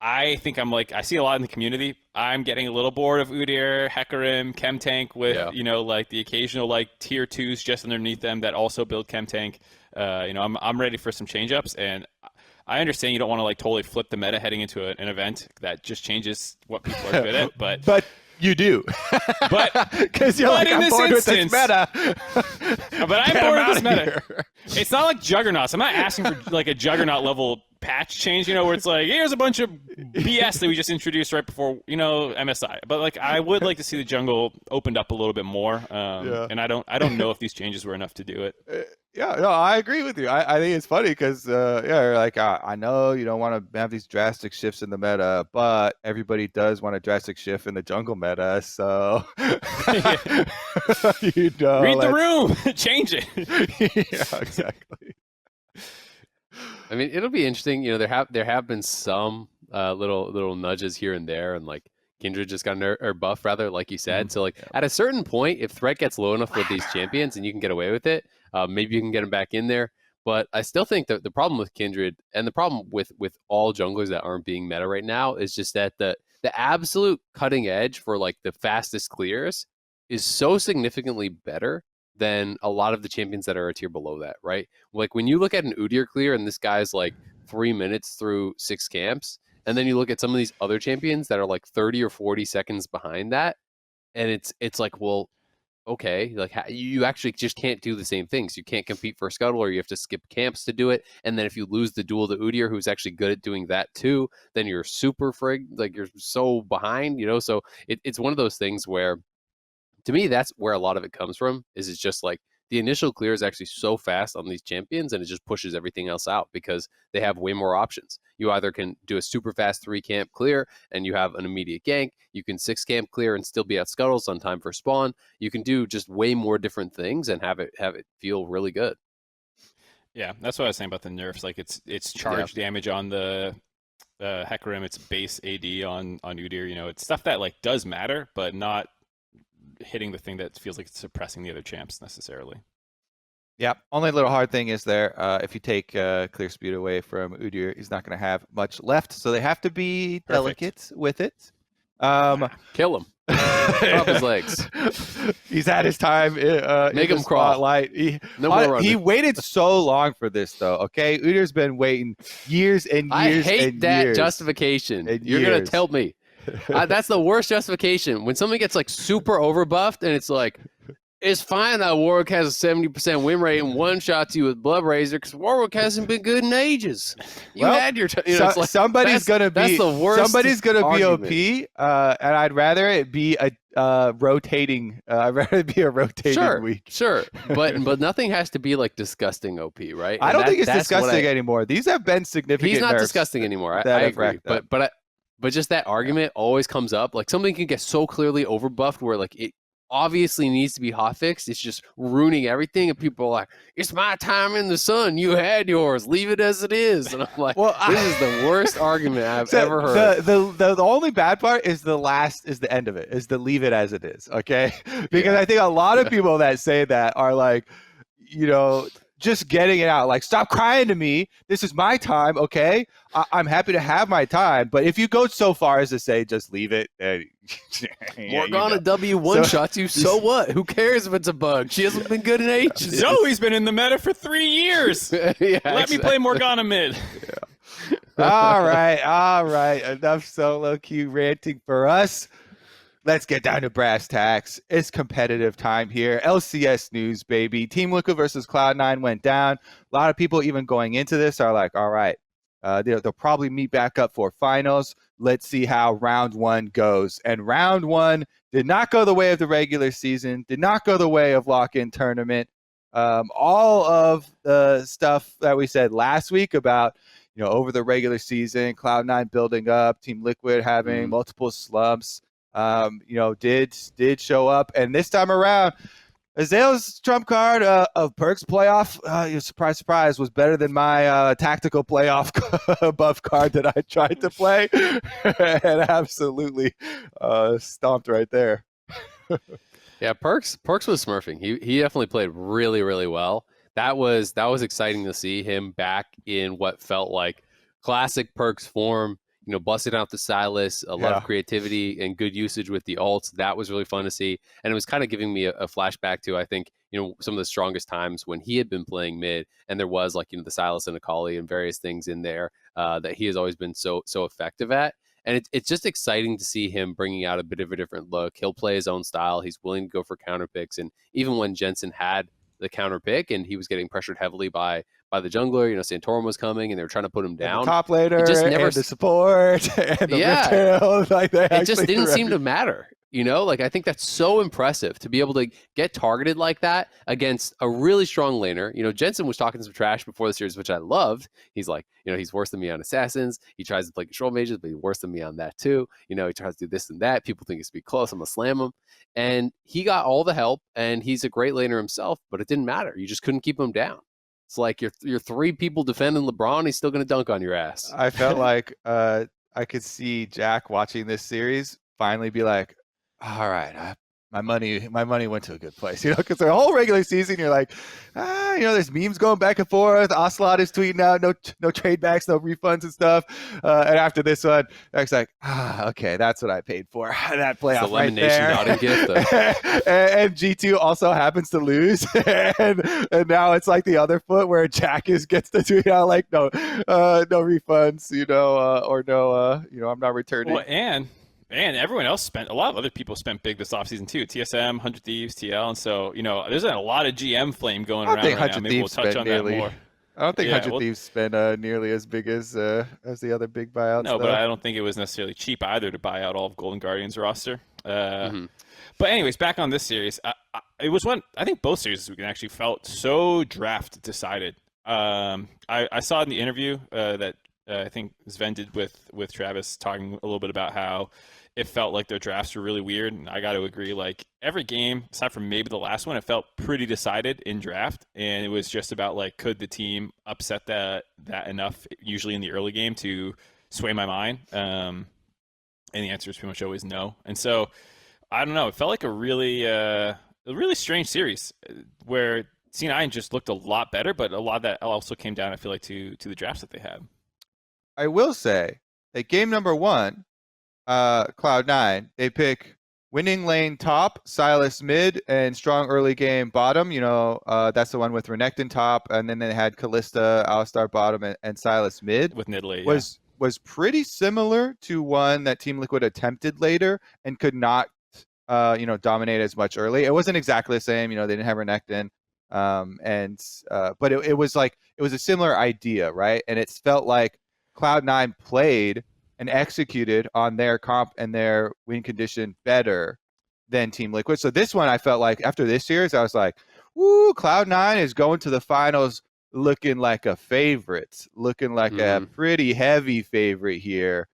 I think I see a lot in the community. I'm getting a little bored of Udyr, Hecarim, Chem Tank with, like the occasional like tier 2s just underneath them that also build Chem Tank. I'm ready for some change ups, and I understand you don't want to like totally flip the meta heading into an event that just changes what people are good at, but you do. But because you're like, I'm bored with this meta. But I'm bored with this meta. It's not like Juggernauts. I'm not asking for like a Juggernaut level patch change, where it's like, here's a bunch of BS that we just introduced right before, MSI. But like, I would like to see the jungle opened up a little bit more. And I don't know if these changes were enough to do it. Yeah, no, I agree with you. I think it's funny because like I know you don't want to have these drastic shifts in the meta, but everybody does want a drastic shift in the jungle meta. So read the room, change it. Yeah, exactly. I mean, it'll be interesting. There have been some little nudges here and there, and like Kindred just got or buff rather, like you said. So like at a certain point, if threat gets low enough with these champions and you can get away with it, maybe you can get them back in there. But I still think that the problem with Kindred and the problem with all junglers that aren't being meta right now is just that the absolute cutting edge for like the fastest clears is so significantly better than a lot of the champions that are a tier below that, right? Like when you look at an Udyr clear and this guy's like 3 minutes through 6 camps, and then you look at some of these other champions that are like 30 or 40 seconds behind that, and it's like, well, okay, like you actually just can't do the same things. You can't compete for a scuttle, or you have to skip camps to do it. And then if you lose the duel to Udyr, who's actually good at doing that too, then you're super like you're so behind, So it's one of those things where, to me, that's where a lot of it comes from. It's just like the initial clear is actually so fast on these champions, and it just pushes everything else out because they have way more options. You either can do a super fast 3 camp clear and you have an immediate gank. You can 6 camp clear and still be at scuttles on time for spawn. You can do just way more different things and have it feel really good. Yeah, that's what I was saying about the nerfs. Like it's charge damage on the Hecarim, it's base AD on Udyr. It's stuff that like does matter, but not hitting the thing that feels like it's suppressing the other champs necessarily. Yeah, only little hard thing is there, if you take clear speed away from Udyr, he's not going to have much left, so they have to be delicate with it. Kill him. Drop his legs. He's had his time. Make him crawl. He waited so long for this, though. Okay, Udyr's been waiting years and years. I hate and that years justification. You're gonna tell me. That's the worst justification. When something gets like super overbuffed and it's like, it's fine that Warwick has a 70% win rate and one-shots you with Blood Razor because Warwick hasn't been good in ages. You had your like, somebody's gonna be that's the worst. Somebody's gonna argument. be OP, and I'd rather it be a rotating. I'd rather it be a rotating week. Sure, but nothing has to be like disgusting OP, right? I don't think it's disgusting anymore. These have been significant. He's not nerfs disgusting anymore. I agree, but just that argument always comes up. Like something can get so clearly overbuffed where like it obviously needs to be hotfixed. It's just ruining everything, and people are like, "It's my time in the sun. You had yours. Leave it as it is." And I'm like, well, this is the worst argument I've ever heard. The only bad part is the end of it. Is to leave it as it is. Okay, because I think a lot of people that say that are like, just getting it out, like, stop crying to me. This is my time, okay? I'm happy to have my time, but if you go so far as to say just leave it, Morgana W one-shots you, so what? Who cares if it's a bug? She hasn't been good in ages. Zoe's been in the meta for 3 years. Let me play Morgana mid. All right. Enough solo queue ranting for us. Let's get down to brass tacks. It's competitive time here. LCS news, baby. Team Liquid versus Cloud9 went down. A lot of people even going into this are like, all right, they'll probably meet back up for finals. Let's see how round 1 goes. And round 1 did not go the way of the regular season, did not go the way of lock-in tournament. All of the stuff that we said last week about, over the regular season, Cloud9 building up, Team Liquid having multiple slumps, did show up. And this time around, Azael's trump card of Perk's playoff, surprise, was better than my tactical playoff buff card that I tried to play. And absolutely stomped right there. Yeah, Perks was smurfing. He definitely played really, really well. That was exciting to see him back in what felt like classic Perks form. Busting out the Silas, a lot of creativity and good usage with the ults. That was really fun to see. And it was kind of giving me a flashback to, I think, some of the strongest times when he had been playing mid, and there was like, the Silas and Akali and various things in there that he has always been so effective at. And it's just exciting to see him bringing out a bit of a different look. He'll play his own style. He's willing to go for counter picks. And even when Jensen had the counter pick and he was getting pressured heavily by the jungler, Santorum was coming and they were trying to put him down. And the top laner, and the support, and the midfield. Like it just didn't seem to matter. You know, like I think that's so impressive to be able to get targeted like that against a really strong laner. You know, Jensen was talking some trash before the series, which I loved. He's like, you know, he's worse than me on assassins. He tries to play control mages, but he's worse than me on that too. You know, he tries to do this and that. People think it's be close. I'm gonna slam him. And he got all the help, and he's a great laner himself, but it didn't matter. You just couldn't keep him down. It's like you're three people defending LeBron. He's still gonna dunk on your ass. I felt like I could see Jack watching this series finally be like, all right, my money went to a good place, you know, because the whole regular season you're like, you know, there's memes going back and forth. Ocelot is tweeting out no trade backs, no refunds and stuff. And after this one, Jack's like, okay, that's what I paid for. That playoff right there. Nodding gift, and G2 also happens to lose, and now it's like the other foot where Jack gets to tweet out like no refunds, you know, or no, you know, I'm not returning. Well, and everyone else a lot of other people spent big this offseason too. TSM, 100 Thieves, TL. And so, you know, there's a lot of GM flame going around right now. Maybe we'll touch on that more. I don't think 100 Thieves spent nearly as big as the other big buyouts. No, but I don't think it was necessarily cheap either to buy out all of Golden Guardian's roster. But anyways, back on this series, it was one, I think both series we can actually felt so draft decided. I saw in the interview that I think Sven did with Travis, talking a little bit about how it felt like their drafts were really weird. And I got to agree, like every game, aside from maybe the last one, it felt pretty decided in draft. And it was just about like, could the team upset that enough, usually in the early game, to sway my mind? And the answer is pretty much always no. And so, I don't know, it felt like a really strange series where C9 just looked a lot better, but a lot of that also came down, I feel like, to the drafts that they had. I will say that game number 1, Cloud9, they pick winning lane top, Sylas mid, and strong early game bottom. You know, that's the one with Renekton top, and then they had Kalista, Alistar bottom, and Sylas mid. With Nidalee, was pretty similar to one that Team Liquid attempted later and could not, you know, dominate as much early. It wasn't exactly the same. You know, they didn't have Renekton, but it was like, it was a similar idea, right? And it felt like Cloud9 played and executed on their comp and their win condition better than Team Liquid. So this one, I felt like after this series, I was like, woo, Cloud9 is going to the finals looking like a favorite, looking like a pretty heavy favorite here.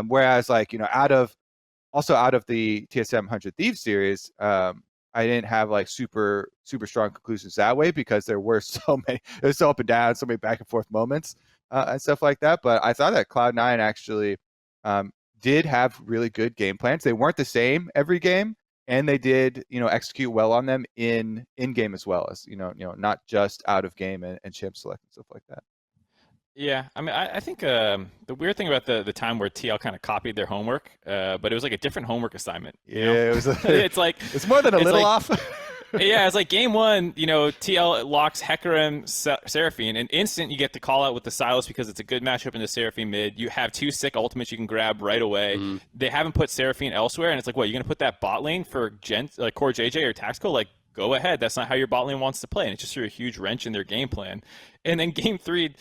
Whereas, like, you know, out of the TSM 100 Thieves series, I didn't have like super strong conclusions that way, because there were so many, it was so up and down, so many back and forth moments. And stuff like that. But I thought that Cloud9 actually did have really good game plans. They weren't the same every game, and they did, you know, execute well on them in game as well as, you know, not just out of game and champ select and stuff like that. Yeah, I mean, I think the weird thing about the time where TL kind of copied their homework, but it was like a different homework assignment. You know? It was. It's like it's more than a little off. Yeah, it's like game 1, you know, TL locks Hecarim, Seraphine, and instant you get the call out with the Sylas because it's a good matchup in the Seraphine mid. You have 2 sick ultimates you can grab right away. They haven't put Seraphine elsewhere, and it's like, what, you're going to put that bot lane for like Core JJ or Tactical? Like, go ahead. That's not how your bot lane wants to play, and it just threw a huge wrench in their game plan. And then game 3,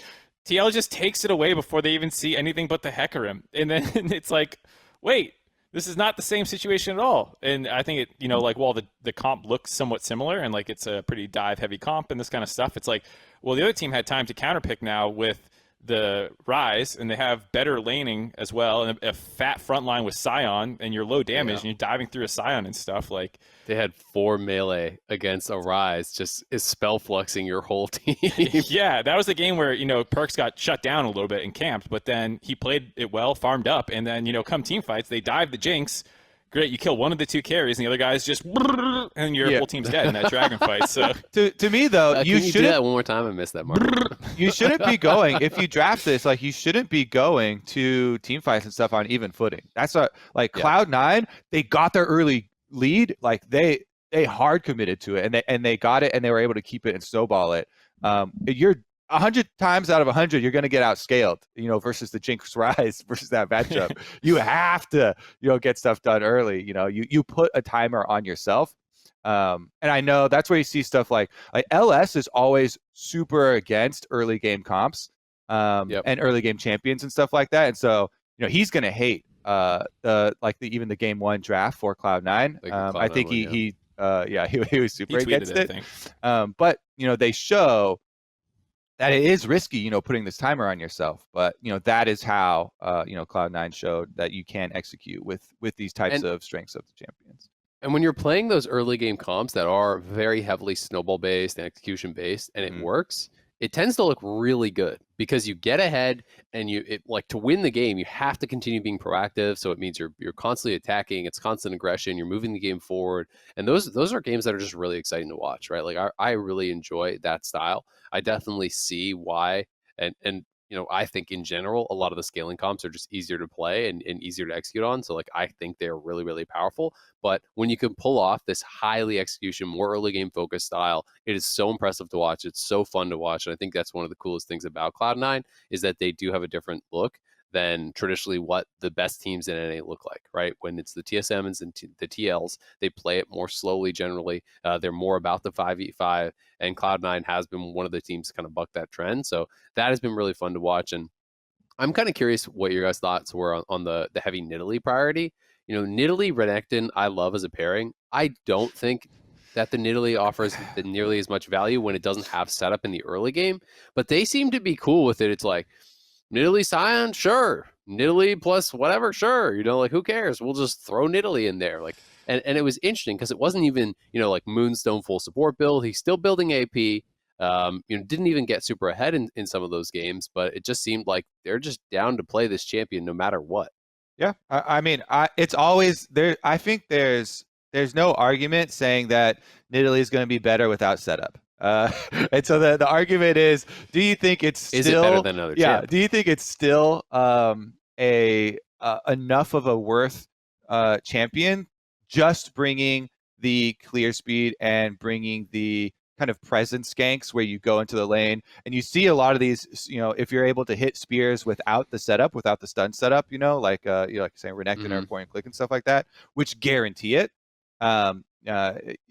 TL just takes it away before they even see anything but the Hecarim. And then it's like, wait, this is not the same situation at all. And I think it, you know, like, while the comp looks somewhat similar and like it's a pretty dive heavy comp and this kind of stuff, it's like, well, the other team had time to counterpick now with the Rise, and they have better laning as well, and a fat front line with Scion, and you're low damage, and you're diving through a Scion and stuff. Like, they had 4 melee against a Rise, just is spell fluxing your whole team. Yeah, that was the game where, you know, Perks got shut down a little bit and camped, but then he played it well, farmed up, and then, you know, come team fights, they dive the Jinx. Great, you kill one of the 2 carries, and the other guy's just, and your whole team's dead in that dragon fight. So to me, though, you should do that one more time. I missed that, Mark. You shouldn't be going, if you draft this, like, you shouldn't be going to team fights and stuff on even footing. That's what, like, Cloud9, they got their early lead, like they hard committed to it, and they got it, and they were able to keep it and snowball it. You're 100 times out of 100, you're going to get outscaled, you know, versus the Jinx Rise versus that matchup. You have to, you know, get stuff done early. You know, you put a timer on yourself. And I know that's where you see stuff like LS is always super against early game comps and early game champions and stuff like that. And so, you know, he's going to hate even the game 1 draft for Cloud9. I think he was super against it. But they show that it is risky, putting this timer on yourself. But that is how Cloud9 showed that you can execute with these types of strengths of the champions. And when you're playing those early game comps that are very heavily snowball based and execution based, and it works, it tends to look really good because you get ahead and to win the game, you have to continue being proactive. So it means you're constantly attacking, it's constant aggression, you're moving the game forward. And those are games that are just really exciting to watch, right? Like I really enjoy that style. I definitely see why. And I think in general, a lot of the scaling comps are just easier to play and easier to execute on. So like, I think they're really, really powerful. But when you can pull off this highly execution, more early game focused style, it is so impressive to watch. It's so fun to watch. And I think that's one of the coolest things about Cloud9 is that they do have a different look than traditionally what the best teams in NA look like, right? When it's the TSMs and the TLs, they play it more slowly generally. They're more about the 5v5, and Cloud9 has been one of the teams to kind of buck that trend. So that has been really fun to watch. And I'm kind of curious what your guys' thoughts were on the heavy Nidalee priority. Nidalee Renekton, I love as a pairing. I don't think that the Nidalee offers nearly as much value when it doesn't have setup in the early game, but they seem to be cool with it. It's like, Nidalee Sion, sure. Nidalee plus whatever, sure. Who cares? We'll just throw Nidalee in there. And it was interesting because it wasn't even, like Moonstone full support build. He's still building AP. Didn't even get super ahead in some of those games, but it just seemed like they're just down to play this champion no matter what. Yeah, it's always there. I think there's no argument saying that Nidalee is going to be better without setup. And so the argument is, do you think it's still is it better than another champ? Do you think it's still enough of a worth champion just bringing the clear speed and bringing the kind of presence ganks where you go into the lane and you see a lot of these, if you're able to hit spears without the setup, without the stun setup, like saying Renekton or point and click and stuff like that, which guarantee it.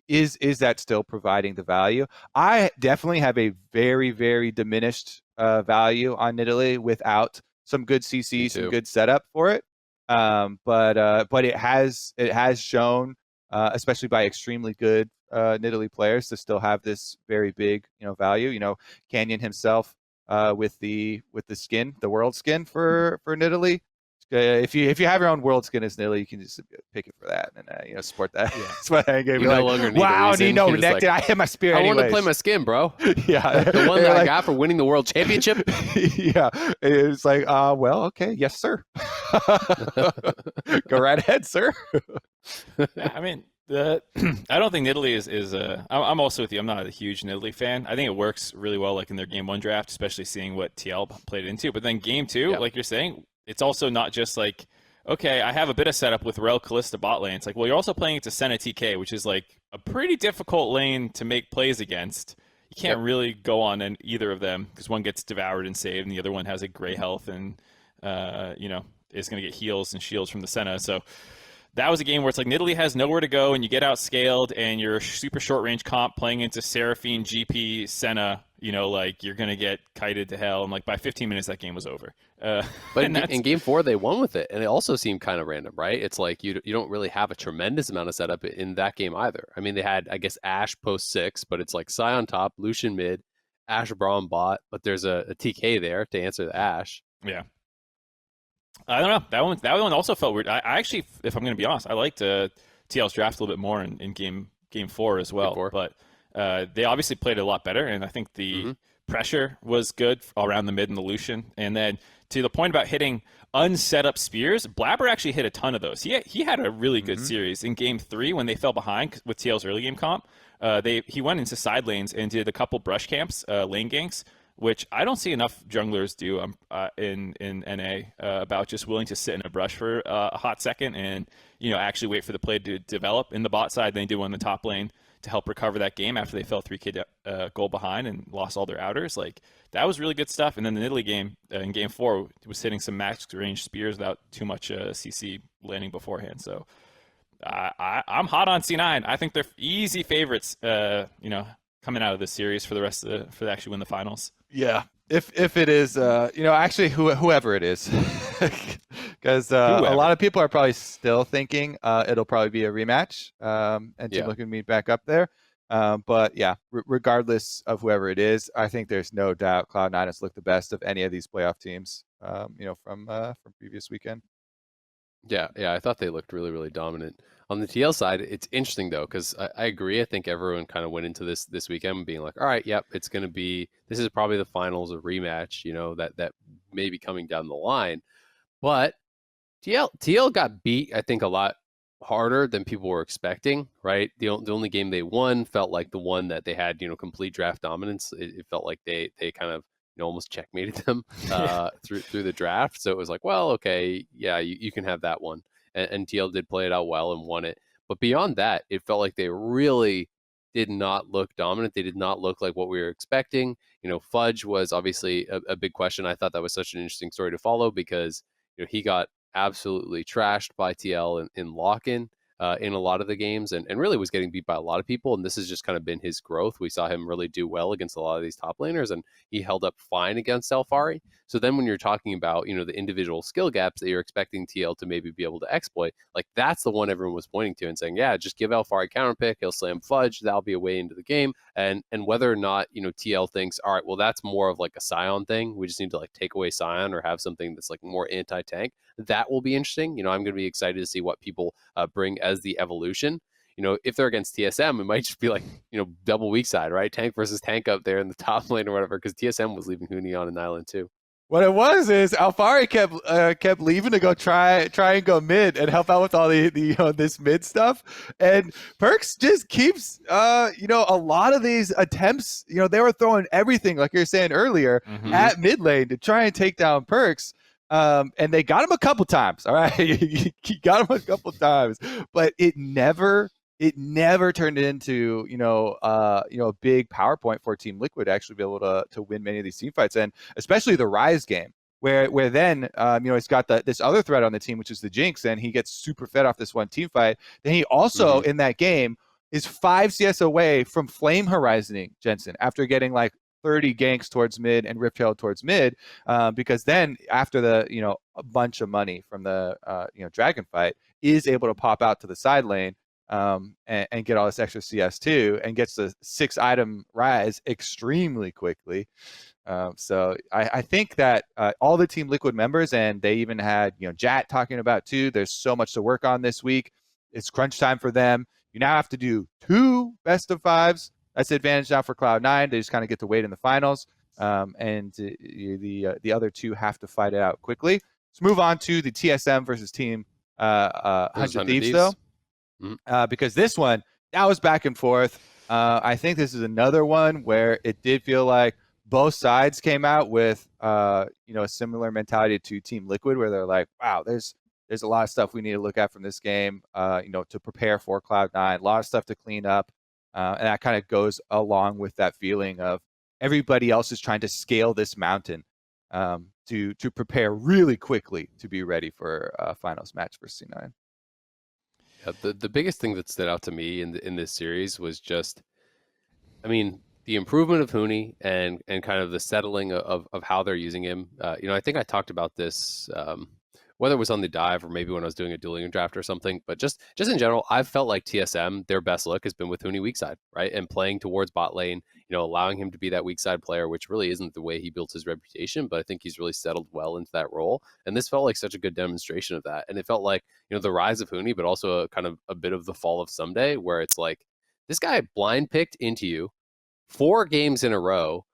Is that still providing the value? I definitely have a very, very diminished value on Nidalee without some good CC, some good setup for it. But it has shown, especially by extremely good Nidalee players, to still have this very big value. Canyon himself with the skin, the world skin for Nidalee. If you have your own world skin as Nidalee, you can just pick it for that and support that. Yeah. That's what I gave you. No longer need wow, Nino Renekton, I hit my spear. I want to play my skin, bro. Yeah, the one that I got for winning the world championship. Yeah, it's like, well, okay, yes, sir. Go right ahead, sir. Yeah, I mean, I don't think Nidalee is I'm also with you. I'm not a huge Nidalee fan. I think it works really well, like in their game 1 draft, especially seeing what TL played into. But then game 2, like you're saying, it's also not just like, okay, I have a bit of setup with Rel Kalista bot lane. It's like, well, you're also playing it to Senna TK, which is like a pretty difficult lane to make plays against. You can't really go on in either of them because one gets devoured and saved, and the other one has a gray health and is going to get heals and shields from the Senna. So that was a game where it's like Nidalee has nowhere to go, and you get outscaled, and you're super short range comp playing into Seraphine, GP, Senna. Like you're gonna get kited to hell, and like by 15 minutes that game was over. But in game 4 they won with it, and it also seemed kind of random, right? It's like you don't really have a tremendous amount of setup in that game either. I mean, they had, I guess, Ashe post 6, but it's like Sai on top, Lucian mid, Ashe Braum bot, but there's a TK there to answer the Ashe. Yeah. I don't know. That one also felt weird. I actually, if I'm going to be honest, I liked TL's draft a little bit more in game 4 as well. But they obviously played it a lot better, and I think the pressure was good around the mid and the Lucian. And then to the point about hitting unset up spears, Blabber actually hit a ton of those. He had a really good series in game 3 when they fell behind with TL's early game comp. He went into side lanes and did a couple brush camps, lane ganks, which I don't see enough junglers do in NA about just willing to sit in a brush for a hot second and actually wait for the play to develop in the bot side. Then do one in the top lane to help recover that game after they fell 3K goal behind and lost all their outers. Like that was really good stuff. And then the Nidalee game in game 4 was hitting some max range spears without too much CC landing beforehand. So I'm hot on C9. I think they're easy favorites. Coming out of this series for the rest of for actually win the finals. Yeah, If it is, actually whoever it is, because a lot of people are probably still thinking it'll probably be a rematch, and Team Liquid meet back up there. But yeah, regardless of whoever it is, I think there's no doubt Cloud9 has looked the best of any of these playoff teams, from previous weekend. Yeah, I thought they looked really, really dominant. On the TL side, it's interesting though, because I agree. I think everyone kind of went into this weekend being like, all right, yep, it's going to be, this is probably the finals, a rematch, that may be coming down the line. But TL got beat, I think, a lot harder than people were expecting, right? The only game they won felt like the one that they had, complete draft dominance. It felt like they kind of almost checkmated them through the draft. So it was like, well, okay, yeah, you can have that one. And TL did play it out well and won it. But beyond that, it felt like they really did not look dominant. They did not look like what we were expecting. Fudge was obviously a big question. I thought that was such an interesting story to follow because he got absolutely trashed by TL in lock-in in a lot of the games and really was getting beat by a lot of people. And this has just kind of been his growth. We saw him really do well against a lot of these top laners, and he held up fine against Alphari. So then when you're talking about, the individual skill gaps that you're expecting TL to maybe be able to exploit, like that's the one everyone was pointing to and saying, yeah, just give Alphari counter pick, he'll slam Fudge, that'll be a way into the game. And whether or not, TL thinks, all right, well, that's more of like a Scion thing. We just need to like take away Scion or have something that's like more anti-tank. That will be interesting. I'm going to be excited to see what people bring as the evolution. If they're against TSM, it might just be like, double weak side, right? Tank versus tank up there in the top lane or whatever, because TSM was leaving Huni on an island too. What it was is Alphari kept leaving to go try and go mid and help out with all the this mid stuff, and Perkz just keeps a lot of these attempts. They were throwing everything, like you were saying earlier, at mid lane to try and take down Perkz. And they got him a couple times. All right, you got him a couple times, but it never turned into a big PowerPoint for Team Liquid to actually be able to win many of these team fights, and especially the Rise game where then he's got this other threat on the team, which is the Jinx, and he gets super fed off this one team fight. Then he also in that game is 5 CS away from flame horizoning Jensen after getting like 30 ganks towards mid and Rift Herald towards mid, because then after the a bunch of money from the Dragon fight is able to pop out to the side lane and get all this extra CS too, and gets the 6 item rise extremely quickly. So I think that all the Team Liquid members, and they even had Jat talking about too, there's so much to work on this week. It's crunch time for them. You now have to do 2 best of 5s. That's the advantage now for Cloud9. They just kind of get to wait in the finals, and the other 2 have to fight it out quickly. Let's move on to the TSM versus Team 100 Thieves, though, because this one, that was back and forth. I think this is another one where it did feel like both sides came out with a similar mentality to Team Liquid, where they're like, wow, there's a lot of stuff we need to look at from this game, to prepare for Cloud9, a lot of stuff to clean up. And that kind of goes along with that feeling of everybody else is trying to scale this mountain to prepare really quickly to be ready for a finals match for C9. Yeah, the biggest thing that stood out to me in this series was just, the improvement of Huni and kind of the settling of how they're using him. I think I talked about this whether it was on the dive or maybe when I was doing a dueling draft or something, but just in general, I've felt like TSM, their best look has been with Huni weak side, right? And playing towards bot lane, allowing him to be that weak side player, which really isn't the way he built his reputation, but I think he's really settled well into that role. And this felt like such a good demonstration of that. And it felt like, the rise of Huni, but also a kind of a bit of the fall of Someday, where it's like, this guy blind picked into you 4 games in a row,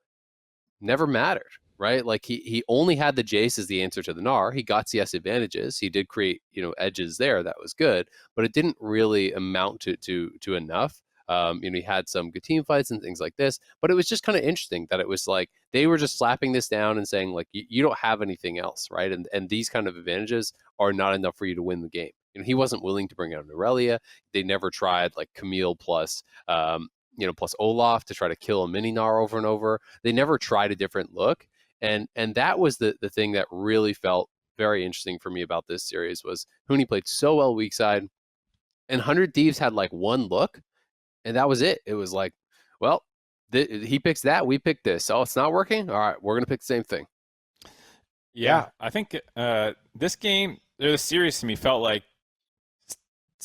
never mattered. Right, like he only had the Jace as the answer to the Gnar. He got CS advantages. He did create edges there. That was good, but it didn't really amount to enough. He had some good team fights and things like this, but it was just kind of interesting that it was like they were just slapping this down and saying like you don't have anything else, right? And these kind of advantages are not enough for you to win the game. He wasn't willing to bring out an Aurelia. They never tried like Camille plus plus Olaf to try to kill a mini Gnar over and over. They never tried a different look. And that was the thing that really felt very interesting for me about this series was Huni played so well weak side, and 100 Thieves had like one look, and that was it. It was like, well, he picks that, we pick this. Oh, it's not working. All right, we're gonna pick the same thing. Yeah. I think this game, the series to me felt like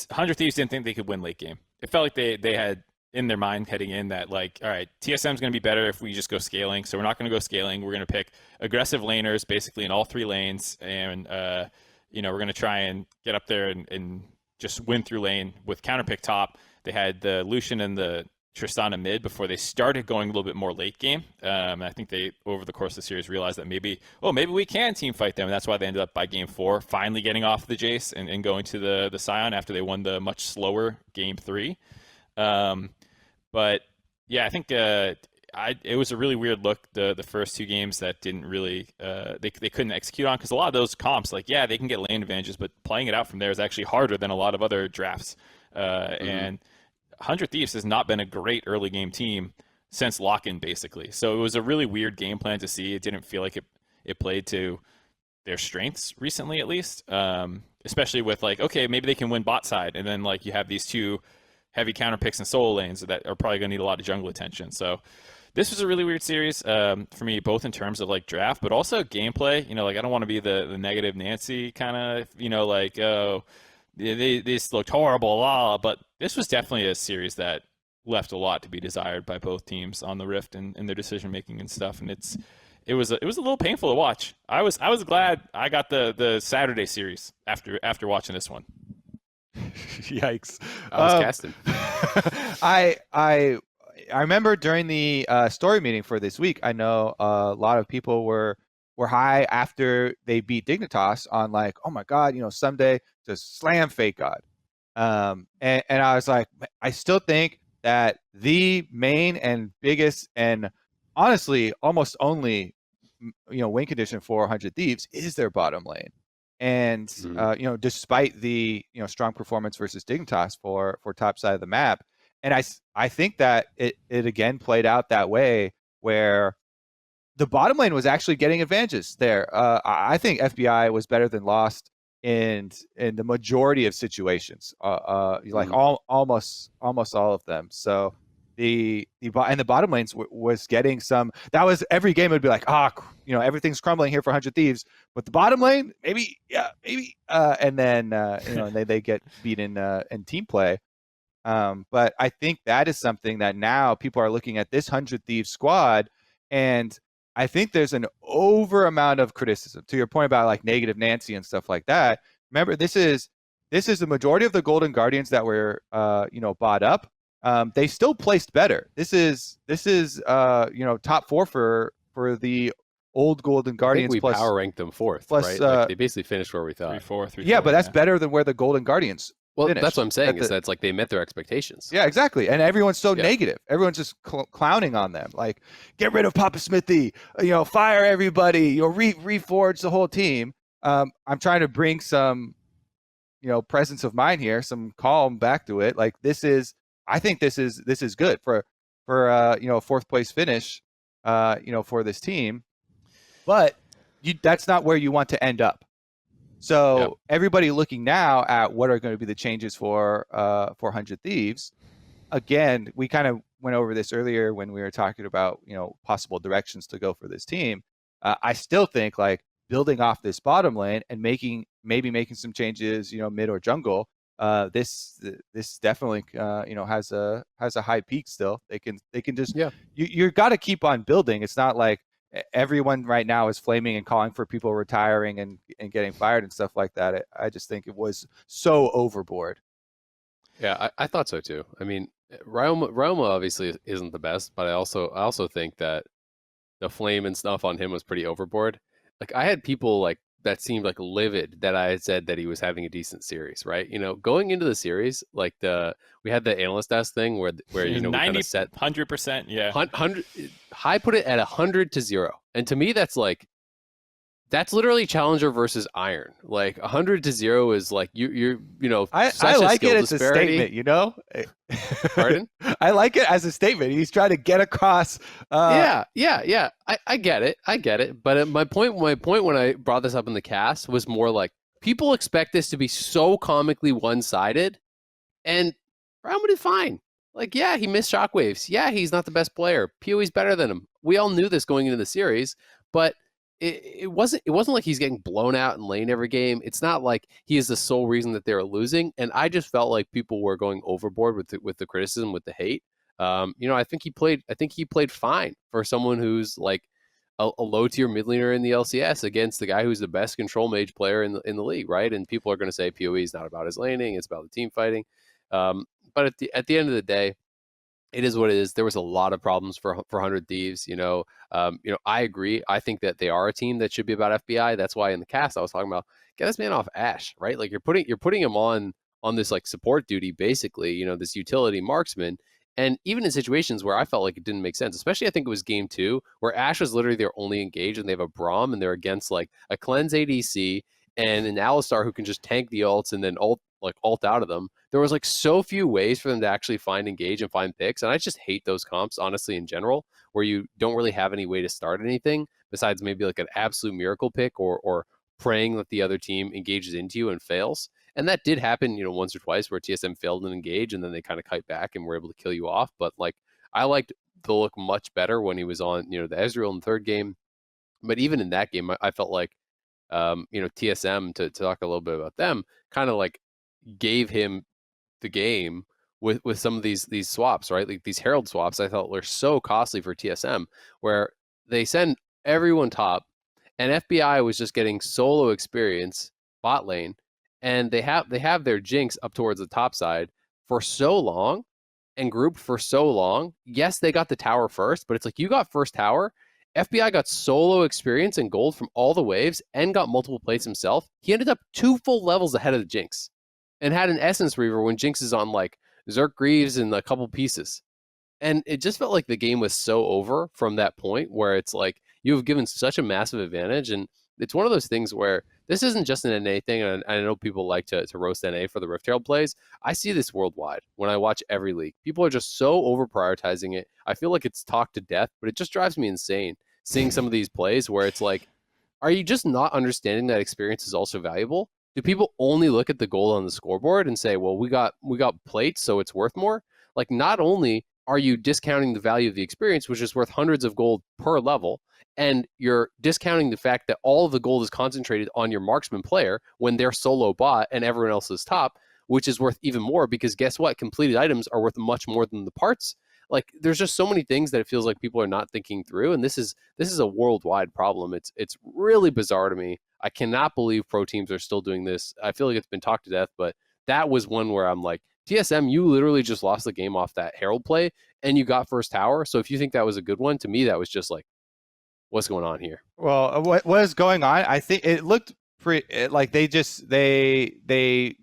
100 Thieves didn't think they could win late game. It felt like they had in their mind heading in that, like, all right, TSM is going to be better if we just go scaling. So we're not going to go scaling. We're going to pick aggressive laners basically in all 3 lanes. And, we're going to try and get up there and just win through lane with counter pick top. They had the Lucian and the Tristana mid before they started going a little bit more late game. I think they, over the course of the series, realized that maybe we can team fight them. And that's why they ended up by game 4, finally getting off the Jace and going to the Sion after they won the much slower game 3. But yeah, I think it was a really weird look the first 2 games that didn't really they couldn't execute on, because a lot of those comps, like, yeah, they can get lane advantages, but playing it out from there is actually harder than a lot of other drafts. And 100 Thieves has not been a great early game team since lock-in, basically. So it was a really weird game plan to see. It didn't feel like it played to their strengths recently, at least. Especially with, like, okay, maybe they can win bot side, and then, like, you have these 2 heavy counter picks and solo lanes that are probably going to need a lot of jungle attention. So this was a really weird series for me, both in terms of, like, draft, but also gameplay. Like, I don't want to be the negative Nancy kind of, like, oh, this looked horrible, but this was definitely a series that left a lot to be desired by both teams on the Rift and their decision making and stuff. And it was a little painful to watch. I was glad I got the Saturday series after watching this one. Yikes! I was casting. I remember during the story meeting for this week, I know a lot of people were high after they beat Dignitas on, like, oh my god, someday to slam Fake God. And I was like, I still think that the main and biggest and honestly almost only win condition for 100 Thieves is their bottom lane. And despite the strong performance versus Dignitas for top side of the map, and I think that it again played out that way, where the bottom lane was actually getting advantages there. I think FBI was better than Lost in the majority of situations, like almost all of them. So the bottom lanes was getting some. That was every game. It would be like, everything's crumbling here for 100 Thieves, but the bottom lane, maybe, and then they get beaten in team play. But I think that is something that now people are looking at this 100 Thieves squad, and I think there's an over amount of criticism to your point about, like, negative Nancy and stuff like that. Remember, this is the majority of the Golden Guardians that were bought up. They still placed better. This is top 4 for the old Golden Guardians. I think we power ranked them 4th, right? Like, they basically finished where we thought. 3-4. Yeah, but that's better than where the Golden Guardians. Well, that's what I'm saying, is that's like they met their expectations. Yeah, exactly. And everyone's so negative. Everyone's just clowning on them. Like, get rid of Papa Smithy, fire everybody, reforge the whole team. I'm trying to bring some, presence of mind here, some calm back to it. Like, I think this is good for 4th place finish, for this team. But that's not where you want to end up. So everybody looking now at what are going to be the changes for 100 Thieves. Again, we kind of went over this earlier when we were talking about possible directions to go for this team. I still think, like, building off this bottom lane and maybe making some changes, mid or jungle. This definitely has a high peak still. They can just you got to keep on building. It's not like everyone right now is flaming and calling for people retiring and getting fired and stuff like that. I just think it was so overboard. Yeah, I thought so too. I mean, Roma obviously isn't the best, but I also think that the flame and stuff on him was pretty overboard. Like, I had people like that seemed like livid that I had said that he was having a decent series, right? Going into the series, like we had the analyst desk thing where 90, we kind of set 100%, yeah, 100. High put it at 100 to 0, and to me that's literally Challenger versus Iron. Like 100 to 0 is like you're I like it as disparity. A statement, Pardon? I like it as a statement. He's trying to get across. Yeah. I get it. But my point when I brought this up in the cast was more like, people expect this to be so comically one-sided, and Brown did fine. Like, yeah, he missed shockwaves. Yeah, he's not the best player. PoE's better than him. We all knew this going into the series, but it wasn't like he's getting blown out in lane every game. It's not like he is the sole reason that they were losing. And I just felt like people were going overboard with the criticism, with the hate. I think he played fine for someone who's like a low tier mid laner in the LCS against the guy who's the best control mage player in the league, right? And people are going to say PoE is not about his laning; it's about the team fighting. But at the end of the day, it is what it is. There was a lot of problems for 100 Thieves. I agree. I think that they are a team that should be about FBI. That's why in the cast I was talking about, get this man off Ashe, right? Like you're putting him on this like support duty, basically. This utility marksman. And even in situations where I felt like it didn't make sense, especially I think it was game 2, where Ashe was literally their only engaged, and they have a Braum, and they're against like a cleanse ADC and an Alistar who can just tank the ults and then ult out of them. There was like so few ways for them to actually find engage and find picks, and I just hate those comps, honestly, in general, where you don't really have any way to start anything besides maybe like an absolute miracle pick or praying that the other team engages into you and fails. And that did happen, once or twice where TSM failed an engage and then they kind of kite back and were able to kill you off. But like, I liked the look much better when he was on, the Ezreal in the third game. But even in that game, I felt like, TSM, to talk a little bit about them, kind of like gave him the game with some of these swaps, right? Like these Herald swaps, I thought were so costly for TSM, where they send everyone top, and FBI was just getting solo experience bot lane, and they have their Jinx up towards the top side for so long and grouped for so long. Yes, they got the tower first, but it's like you got first tower. FBI got solo experience and gold from all the waves and got multiple plates himself. He ended up 2 full levels ahead of the Jinx and had an Essence Reaver when Jinx is on like Zerk Greaves and a couple pieces. And it just felt like the game was so over from that point, where it's like you have given such a massive advantage. And it's one of those things where this isn't just an NA thing. And I know people like to roast NA for the Rift Herald plays. I see this worldwide when I watch every league. People are just so over prioritizing it. I feel like it's talked to death, but it just drives me insane seeing some of these plays where it's like, are you just not understanding that experience is also valuable? Do people only look at the goal on the scoreboard and say, well, we got plates, so it's worth more? Like, not only are you discounting the value of the experience, which is worth hundreds of gold per level, and you're discounting the fact that all of the gold is concentrated on your marksman player when they're solo bot and everyone else is top, which is worth even more, because guess what? Completed items are worth much more than the parts. Like, there's just so many things that it feels like people are not thinking through, and this is a worldwide problem. It's really bizarre to me. I cannot believe pro teams are still doing this. I feel like it's been talked to death, but that was one where I'm like, TSM, you literally just lost the game off that Herald play, and you got first tower. So if you think that was a good one, to me that was just like, what's going on here? Well, what was going on? I think it looked pretty like they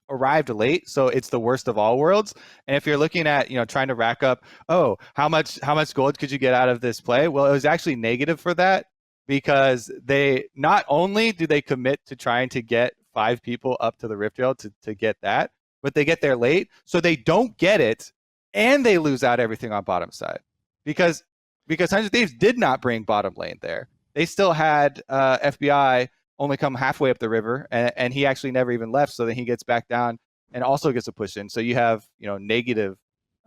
arrived late, so it's the worst of all worlds. And if you're looking at trying to rack up, how much gold could you get out of this play? Well, it was actually negative for that, because they not only do they commit to trying to get 5 people up to the Rift Trail to get that, but they get there late, so they don't get it, and they lose out everything on bottom side, because 100 Thieves did not bring bottom lane there. They still had FBI only come halfway up the river, and he actually never even left. So then he gets back down and also gets a push in. So you have negative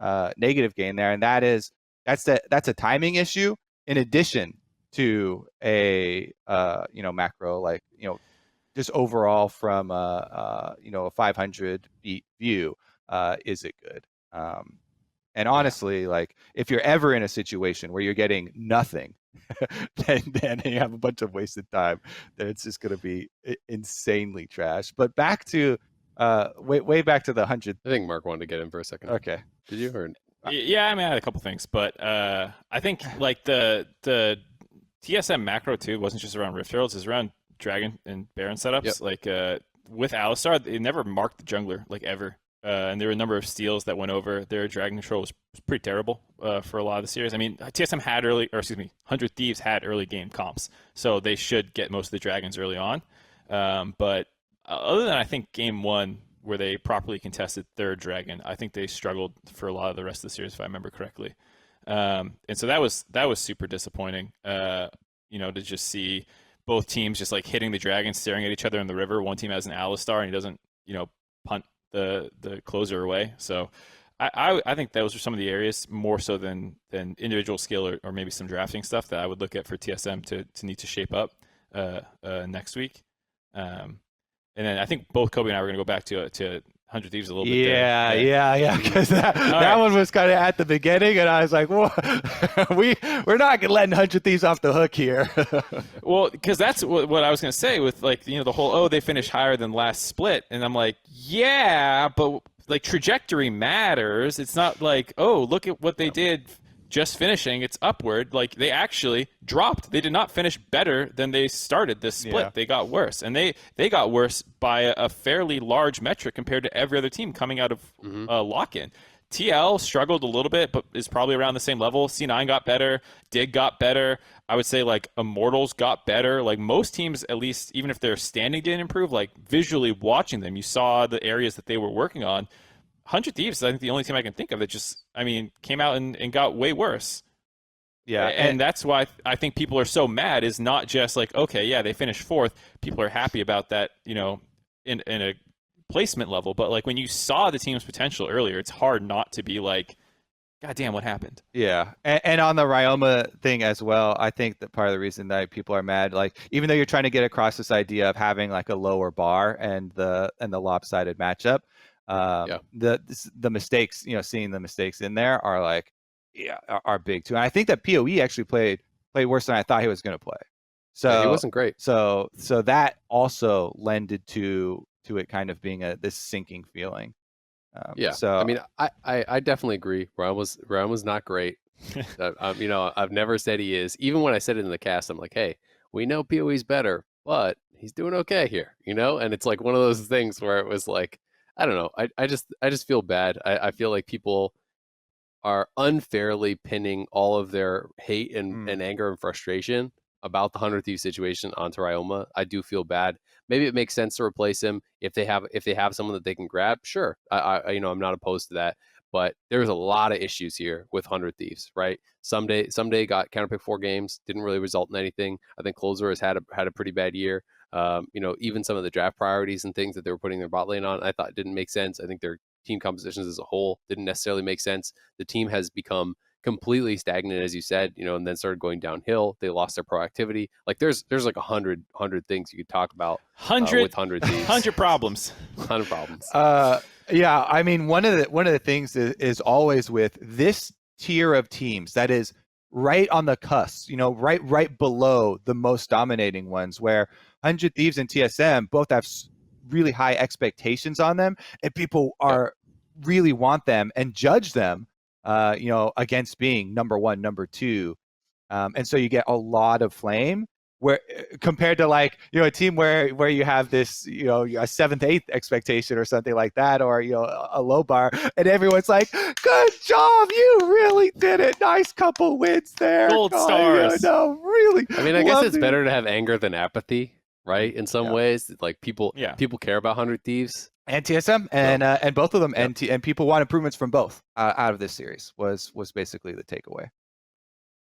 gain there, and that's a timing issue in addition to a macro, like just overall from a 500 feet view, is it good? And honestly, like if you're ever in a situation where you're getting nothing, then you have a bunch of wasted time, then it's just going to be insanely trash. But back to way back to the 100. I think Mark wanted to get in for a second. Okay. Did you? Or... Yeah, I mean, I had a couple things, but I think like the TSM macro too wasn't just around Rift Heralds, it's around Dragon and Baron setups. Yep. Like with Alistar, it never marked the jungler like ever. And there were a number of steals that went over. Their dragon control was pretty terrible for a lot of the series. I mean, TSM had 100 Thieves had early game comps, so they should get most of the dragons early on. But other than I think game 1, where they properly contested third dragon, I think they struggled for a lot of the rest of the series, if I remember correctly. And so that was super disappointing. To just see both teams just like hitting the dragon, staring at each other in the river. One team has an Alistar and he doesn't, punt the closer away. So I think those are some of the areas more so than individual skill or maybe some drafting stuff that I would look at for TSM to need to shape up next week. And then I think both Kobe and I were going to go back to 100 Thieves a little bit there. Yeah, because that one was kind of at the beginning, and I was like, "Whoa, we're not letting 100 Thieves off the hook here." Well, because that's what I was going to say with like the whole they finished higher than last split, and I'm like, yeah, but like trajectory matters. It's not like look at what they did. Just finishing, it's upward. Like they actually dropped. They did not finish better than they started this split. Yeah. They got worse, and they got worse by a fairly large metric compared to every other team coming out of lock-in. TL struggled a little bit, but is probably around the same level. C9 got better. Dig got better. I would say like Immortals got better. Like most teams, at least, even if their standing didn't improve, like visually watching them, you saw the areas that they were working on. 100 Thieves is, I think, the only team I can think of that just, came out and got way worse. Yeah. And that's why I think people are so mad is not just like, okay, yeah, they finished 4th. People are happy about that, in a placement level. But like when you saw the team's potential earlier, it's hard not to be like, God damn, what happened? Yeah. And on the Ryoma thing as well, I think that part of the reason that people are mad, like even though you're trying to get across this idea of having like a lower bar and the lopsided matchup, the mistakes, seeing the mistakes in there are like, are big too. And I think that PoE actually played worse than I thought he was going to play. So he wasn't great. So that also lended to it kind of being this sinking feeling. So I definitely agree. Ryan was not great. I've never said he is. Even when I said it in the cast, I'm like, hey, we know PoE's better, but he's doing okay here, And it's like one of those things where it was like, I don't know. I just feel bad. I feel like people are unfairly pinning all of their hate and anger and frustration about the 100 Thieves situation onto Ryoma. I do feel bad. Maybe it makes sense to replace him if they have someone that they can grab. Sure, I'm not opposed to that. But there's a lot of issues here with 100 Thieves, right? Someday got counterpick 4 games, didn't really result in anything. I think Closer has had a pretty bad year. Even some of the draft priorities and things that they were putting their bot lane on, I thought didn't make sense. I think their team compositions as a whole didn't necessarily make sense. The team has become completely stagnant, as you said, and then started going downhill. They lost their proactivity. Like there's like 100 things you could talk about. 100 Thieves. 100 problems. 100 problems. Yeah, one of the things is always with this tier of teams that is right on the cusp, right below the most dominating ones, where 100 Thieves and TSM both have really high expectations on them, and people are really want them and judge them, against being number 1, number 2, and so you get a lot of flame. Where compared to like a team where you have this a 7th, 8th expectation or something like that, or a low bar, and everyone's like, "Good job, you really did it! Nice couple wins there, gold stars." No, really. I guess it's better to have anger than apathy, right? In some ways, like people care about 100 Thieves and TSM, and both of them, and people want improvements from both out of this series. Was basically the takeaway.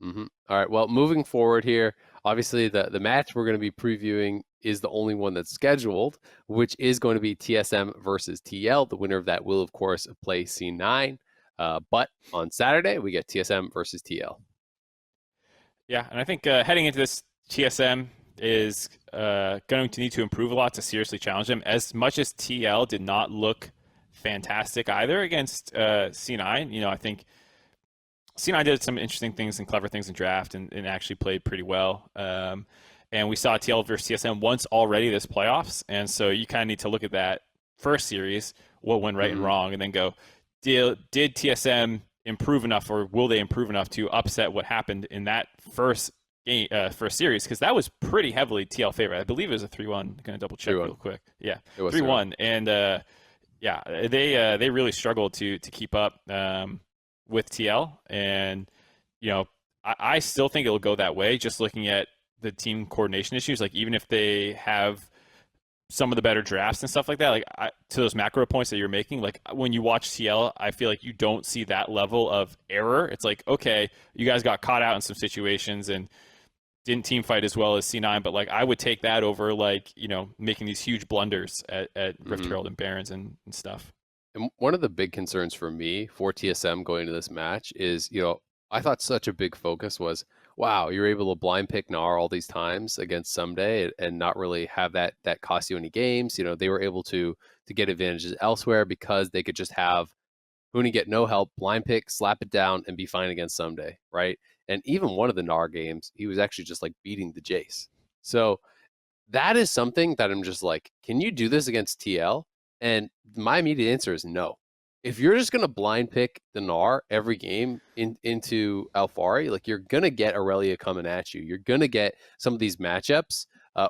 Mm-hmm. All right. Well, moving forward here, obviously the match we're going to be previewing is the only one that's scheduled, which is going to be TSM versus TL. The winner of that will, of course, play C9. But on Saturday, we get TSM versus TL. Yeah, and I think heading into this, TSM is going to need to improve a lot to seriously challenge them. As much as TL did not look fantastic either against C9, I think C9 did some interesting things and clever things in draft and actually played pretty well. And we saw TL versus TSM once already this playoffs. And so you kind of need to look at that first series, what went right and wrong, and then go, did TSM improve enough, or will they improve enough to upset what happened in that first game, first series? Because that was pretty heavily TL favorite. I believe it was a 3-1. I'm going to double check real quick. Yeah, 3-1. And they really struggled to keep up with TL, and I still think it'll go that way, just looking at the team coordination issues. Like even if they have some of the better drafts and stuff like that, like to those macro points that you're making, like when you watch TL, I feel like you don't see that level of error. It's like, okay, you guys got caught out in some situations and didn't team fight as well as C9, but like I would take that over like making these huge blunders at Rift Herald and Barons and stuff. And one of the big concerns for me for TSM going into this match is, I thought such a big focus was, wow, you're able to blind pick Gnar all these times against Someday and not really have that cost you any games. They were able to get advantages elsewhere because they could just have Huni get no help, blind pick, slap it down, and be fine against Someday, right? And even one of the Gnar games, he was actually just like beating the Jace. So that is something that I'm just like, can you do this against TL? And my immediate answer is no. If you're just gonna blind pick the Gnar every game into Alphari, like you're gonna get Aurelia coming at you. You're gonna get some of these matchups,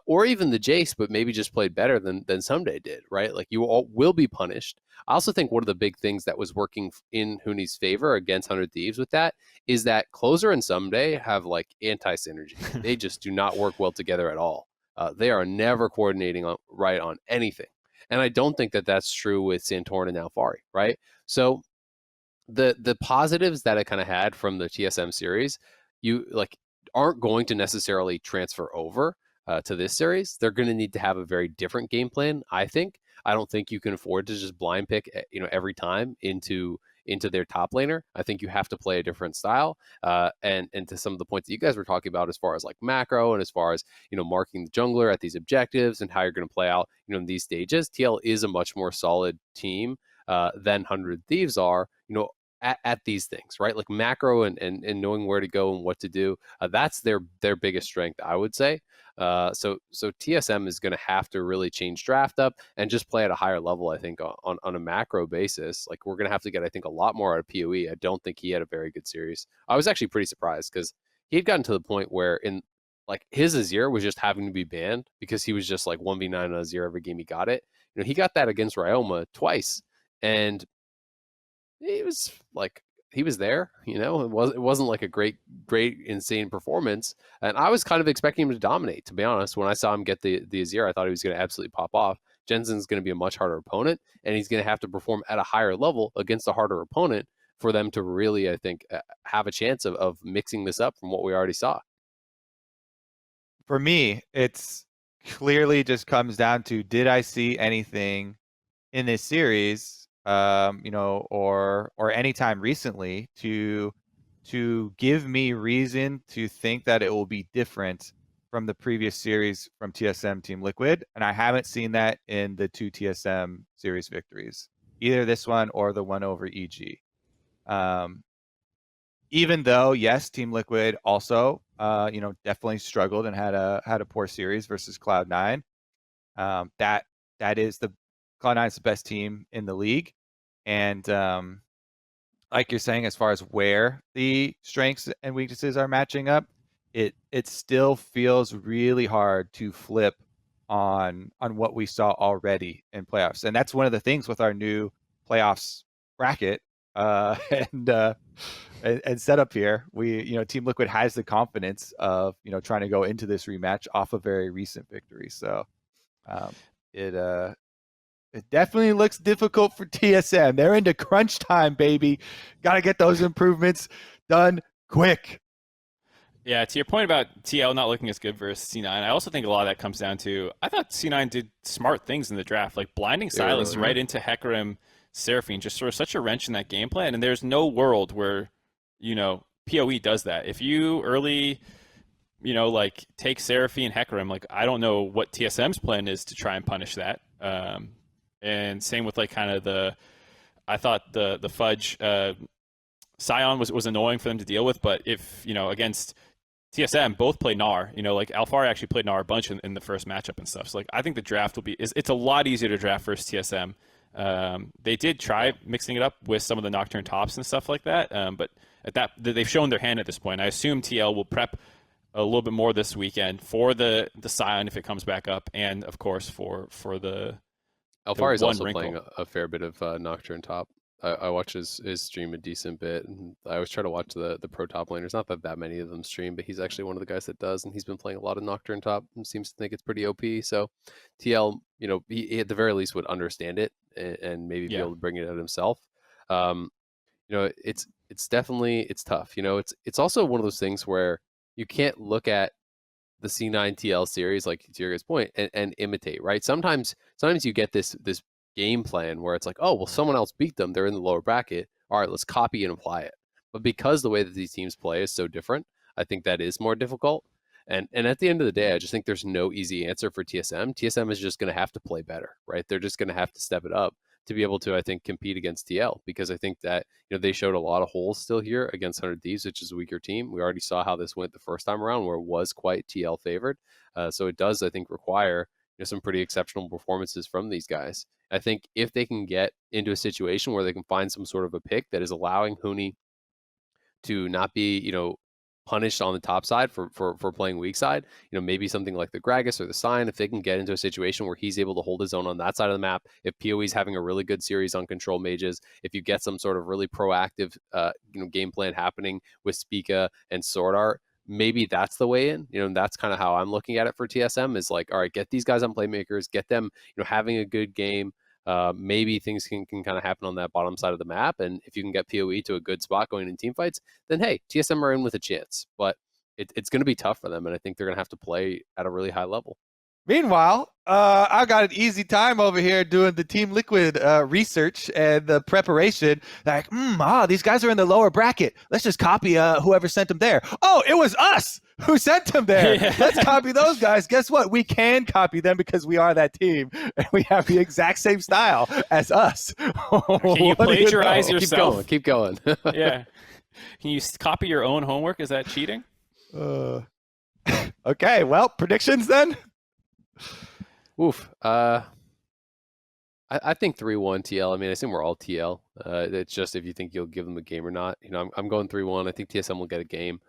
or even the Jace, but maybe just played better than Someday did, right? Like you all will be punished. I also think one of the big things that was working in Huni's favor against 100 Thieves with that is that Closer and Someday have like anti-synergy. They just do not work well together at all. They are never coordinating right on anything. And I don't think that that's true with Santorin and Alphari, right? So the positives that I kind of had from the TSM series, you like aren't going to necessarily transfer over to this series. They're going to need to have a very different game plan, I think. I don't think you can afford to just blind pick, every time into their top laner. I think you have to play a different style. And to some of the points that you guys were talking about, as far as like macro and as far as marking the jungler at these objectives and how you're going to play out in these stages, TL is a much more solid team than 100 Thieves are. At these things, right? Like macro and knowing where to go and what to do. That's their biggest strength, I would say. So TSM is going to have to really change draft up and just play at a higher level, I think, on a macro basis. Like we're going to have to get, I think, a lot more out of PoE. I don't think he had a very good series. I was actually pretty surprised because he had gotten to the point where in like his Azir was just having to be banned because he was just like 1v9 on Azir every game he got it. He got that against Ryoma twice. And he was like, he was there, it wasn't like a great, insane performance. And I was kind of expecting him to dominate, to be honest. When I saw him get the Azir, I thought he was going to absolutely pop off. Jensen's going to be a much harder opponent, and he's going to have to perform at a higher level against a harder opponent for them to really, I think, have a chance of mixing this up from what we already saw. For me, it's clearly just comes down to, did I see anything in this series or anytime recently to give me reason to think that it will be different from the previous series from TSM Team Liquid, and I haven't seen that in the 2 TSM series victories, either this one or the one over EG. Even though, yes, Team Liquid also definitely struggled and had a poor series versus Cloud9. That is Cloud9 is the best team in the league. And like you're saying, as far as where the strengths and weaknesses are matching up, it still feels really hard to flip on what we saw already in playoffs. And that's one of the things with our new playoffs bracket and setup here. We, Team Liquid has the confidence of, trying to go into this rematch off a very recent victory. So it definitely looks difficult for TSM. They're into crunch time, baby. Got to get those improvements done quick. Yeah, to your point about TL not looking as good versus C9, I also think a lot of that comes down to, I thought C9 did smart things in the draft, like blinding Silas right into Hecarim, Seraphine, just sort of such a wrench in that game plan. And there's no world where, PoE does that. If you early, take Seraphine, Hecarim, like I don't know what TSM's plan is to try and punish that. And same with like kind of I thought the Fudge Scion was annoying for them to deal with, but if against TSM both play Gnar, like Alphari actually played Gnar a bunch in the first matchup and stuff. So like I think the draft will be it's a lot easier to draft versus TSM. They did try mixing it up with some of the Nocturne tops and stuff like that, but at that they've shown their hand at this point. I assume TL will prep a little bit more this weekend for the Scion if it comes back up, and of course for the Alphari is also playing a fair bit of Nocturne top. I watch his stream a decent bit, and I always try to watch the pro top laners. Not that many of them stream, but he's actually one of the guys that does, and he's been playing a lot of Nocturne top and seems to think it's pretty OP. So TL, he at the very least would understand it and maybe be able to bring it out himself. It's definitely tough. It's also one of those things where you can't look at the C9 TL series, like to your guys' point, and imitate, right? Sometimes you get this game plan where it's like, oh, well, someone else beat them. They're in the lower bracket. All right, let's copy and apply it. But because the way that these teams play is so different, I think that is more difficult. And at the end of the day, I just think there's no easy answer for TSM. TSM is just going to have to play better, right? They're just going to have to step it up to be able to, I think, compete against TL, because I think that, they showed a lot of holes still here against 100 Thieves, which is a weaker team. We already saw how this went the first time around, where it was quite TL favored. So it does, I think, require some pretty exceptional performances from these guys. I think if they can get into a situation where they can find some sort of a pick that is allowing Huni to not be, punished on the top side for playing weak side, maybe something like the Gragas or the Sign, if they can get into a situation where he's able to hold his own on that side of the map, if PoE's having a really good series on control mages, if you get some sort of really proactive game plan happening with Spica and Sword Art, maybe that's the way in. And that's kind of how I'm looking at it for TSM, is like, all right, get these guys on playmakers, get them having a good game. Maybe things can kind of happen on that bottom side of the map. And if you can get PoE to a good spot going in team fights, then hey, TSM are in with a chance. But it's going to be tough for them. And I think they're going to have to play at a really high level. Meanwhile, I got an easy time over here doing the Team Liquid research and the preparation. Like, these guys are in the lower bracket. Let's just copy whoever sent them there. Oh, it was us who sent them there. Yeah. Let's copy those guys. Guess what? We can copy them because we are that team, and we have the exact same style as us. Can you plagiarize yourself? Keep going. Yeah. Can you copy your own homework? Is that cheating? Okay, well, predictions then? Oof. I think 3-1 TL. I mean, I assume we're all TL. It's just if you think you'll give them a game or not. I'm going 3-1. I think TSM will get a game.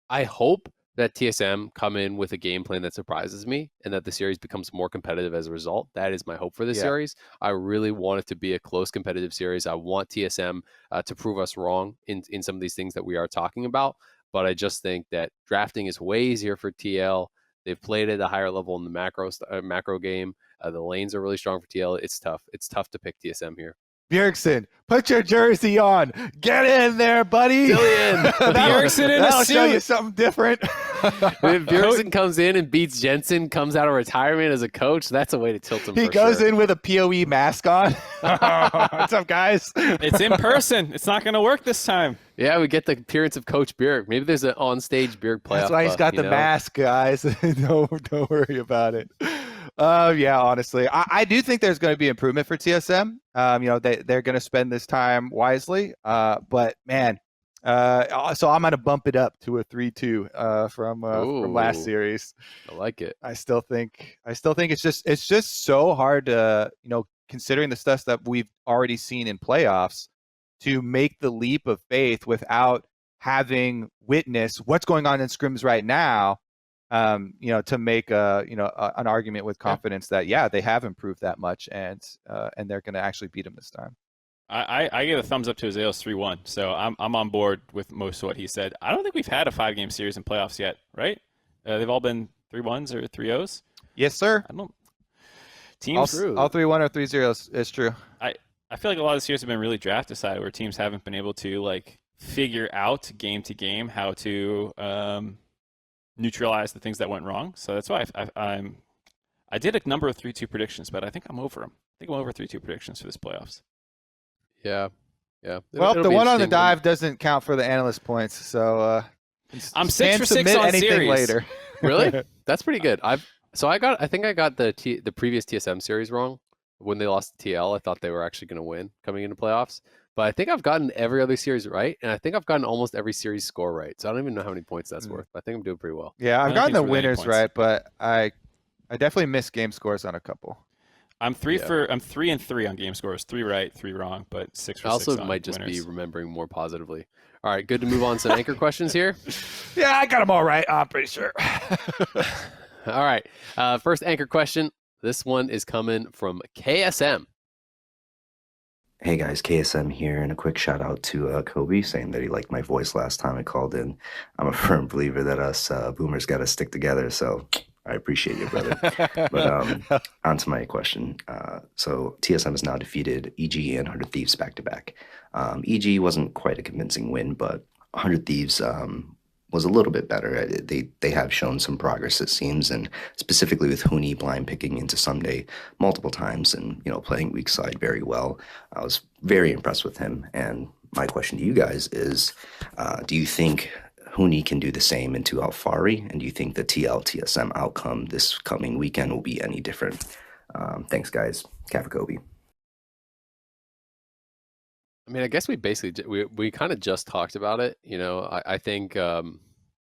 I hope that TSM come in with a game plan that surprises me and that the series becomes more competitive as a result. That is my hope for this series. I really want it to be a close competitive series. I want TSM to prove us wrong in some of these things that we are talking about. But I just think that drafting is way easier for TL. They've played at a higher level in the macro game. The lanes are really strong for TL. It's tough. It's tough to pick TSM here. Bjergsen, put your jersey on. Get in there, buddy. Bjergsen in a suit. Show you something different. If Bjergsen comes in and beats Jensen, comes out of retirement as a coach, that's a way to tilt him. He goes in with a PoE mask on. What's up, guys? It's in person. It's not going to work this time. Yeah, we get the appearance of Coach Bjerg. Maybe there's an on-stage Bjerg playoff. That's why he's got the mask, guys. Don't worry about it. Yeah, honestly, I do think there's going to be improvement for TSM. They're going to spend this time wisely. But man, so I'm going to bump it up to a 3-2 from last series. I like it. I still think it's just so hard to, considering the stuff that we've already seen in playoffs, to make the leap of faith without having witnessed what's going on in scrims right now. To make an argument with confidence that they have improved that much and they're going to actually beat him this time. I give a thumbs up to Azael's 3-1, so I'm on board with most of what he said. I don't think we've had a 5-game series in playoffs yet, right? They've all been 3-1s or 3-0s. Yes, sir. I don't. Teams all 3-1 or 3-0s. It's true. I feel like a lot of the series have been really draft decided, where teams haven't been able to figure out game to game how to neutralize the things that went wrong. So that's why I did a number of 3-2 predictions, but I think I'm over them. I think I'm over 3-2 predictions for this playoffs. Yeah. Well, the one on the dive doesn't count for the analyst points, so I'm 6 for 6 on series later. Really? That's pretty good. I think I got the previous TSM series wrong when they lost to TL. I thought they were actually going to win coming into playoffs. But I think I've gotten every other series right, and I think I've gotten almost every series score right. So I don't even know how many points that's worth. But I think I'm doing pretty well. Yeah, I've gotten the winners right, but I definitely missed game scores on a couple. I'm 3 and 3 on game scores. 3 right, 3 wrong, but 6 for 6 on I also might just be remembering more positively. All right, good to move on to some anchor questions here. Yeah, I got them all right. I'm pretty sure. All right, first anchor question. This one is coming from KSM. Hey guys, KSM here, and a quick shout out to Kobe saying that he liked my voice last time I called in. I'm a firm believer that us boomers got to stick together, so I appreciate you, brother. But on to my question. So TSM has now defeated EG and 100 Thieves back-to-back. EG wasn't quite a convincing win, but 100 Thieves was a little bit better. They have shown some progress, it seems, and specifically with Huni blind picking into Someday multiple times and, playing weak side very well. I was very impressed with him. And my question to you guys is, do you think Huni can do the same into Alphari? And do you think the TL-TSM outcome this coming weekend will be any different? Thanks, guys. Kobe. I mean, I guess we basically we kind of just talked about it. I think from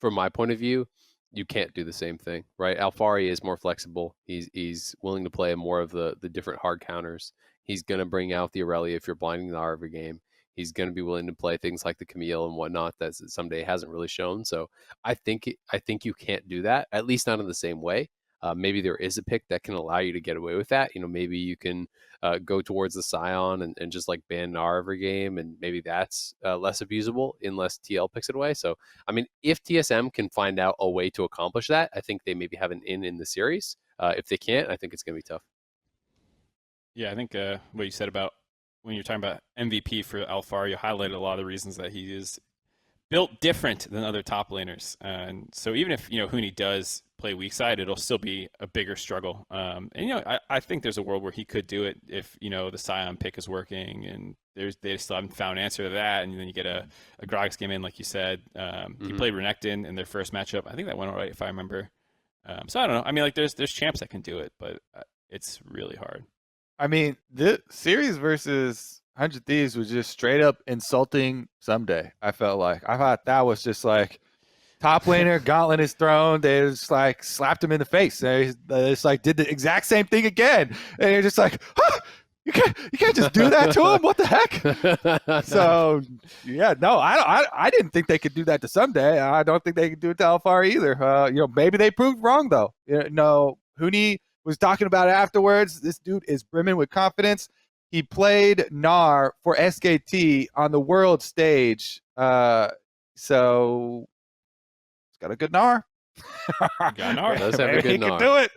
my point of view, you can't do the same thing, right? Alphari is more flexible. He's willing to play more of the different hard counters. He's going to bring out the Aurelia if you're blinding the R every game. He's going to be willing to play things like the Camille and whatnot that Someday hasn't really shown. So I think you can't do that, at least not in the same way. Maybe there is a pick that can allow you to get away with that. Maybe you can go towards the Scion and just like ban Gnar every game, and maybe that's less abusable unless TL picks it away. So, I mean, if TSM can find out a way to accomplish that, I think they maybe have an in the series. If they can't, I think it's going to be tough. Yeah, I think what you said about when you're talking about MVP for Alphari, you highlighted a lot of the reasons that he is built different than other top laners. And so even if, Huni does play weak side, it'll still be a bigger struggle. And, I think there's a world where he could do it if, the Scion pick is working and they still haven't found an answer to that. And then you get a Grog's game in, like you said. He played Renekton in their first matchup. I think that went all right, if I remember. So I don't know. I mean, like there's champs that can do it, but it's really hard. I mean, the series versus 100 Thieves was just straight up insulting Someday. I thought that was just like top laner, gauntlet is thrown. They just like slapped him in the face. They just like did the exact same thing again. And you're just like, huh, you can't just do that to him. What the heck? So yeah, no, I didn't think they could do that to Someday. I don't think they could do it to Alphari either. Maybe they proved wrong though. Huni was talking about it afterwards. This dude is brimming with confidence. He played Gnar for SKT on the world stage. So he's got a good Gnar. Got Gnar. Does have a good Gnar. He can do it.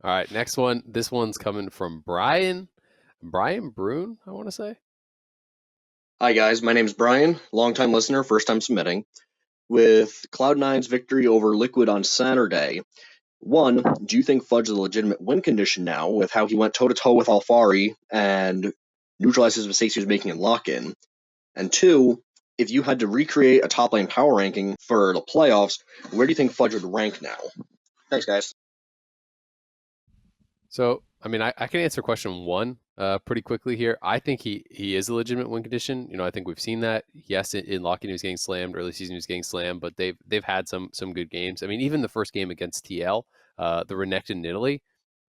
All right, next one. This one's coming from Bryan Brunh, I want to say. Hi guys, my name's Bryan, longtime listener, first time submitting. With Cloud9's victory over Liquid on Saturday, one, do you think Fudge is a legitimate win condition now with how he went toe-to-toe with Alphari and neutralized his mistakes he was making in lock-in? And two, if you had to recreate a top-lane power ranking for the playoffs, where do you think Fudge would rank now? Thanks, guys. So, I mean, I can answer question one pretty quickly here. I think he is a legitimate win condition. I think we've seen that. Yes, in lock-in he was getting slammed, early season he was getting slammed, but they've had some good games. I mean, even the first game against TL, the Renekton in Italy,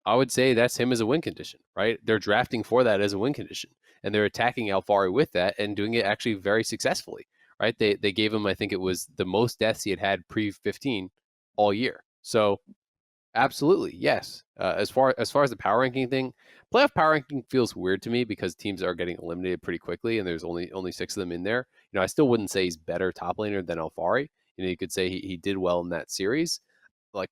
I would say that's him as a win condition, right? They're drafting for that as a win condition, and they're attacking Alphari with that and doing it actually very successfully, right? They gave him, I think it was the most deaths he had pre-15 all year. So absolutely, yes. As far as the power ranking thing, playoff power ranking feels weird to me because teams are getting eliminated pretty quickly, and there's only 6 of them in there. I still wouldn't say he's better top laner than Alphari. You could say he did well in that series. Like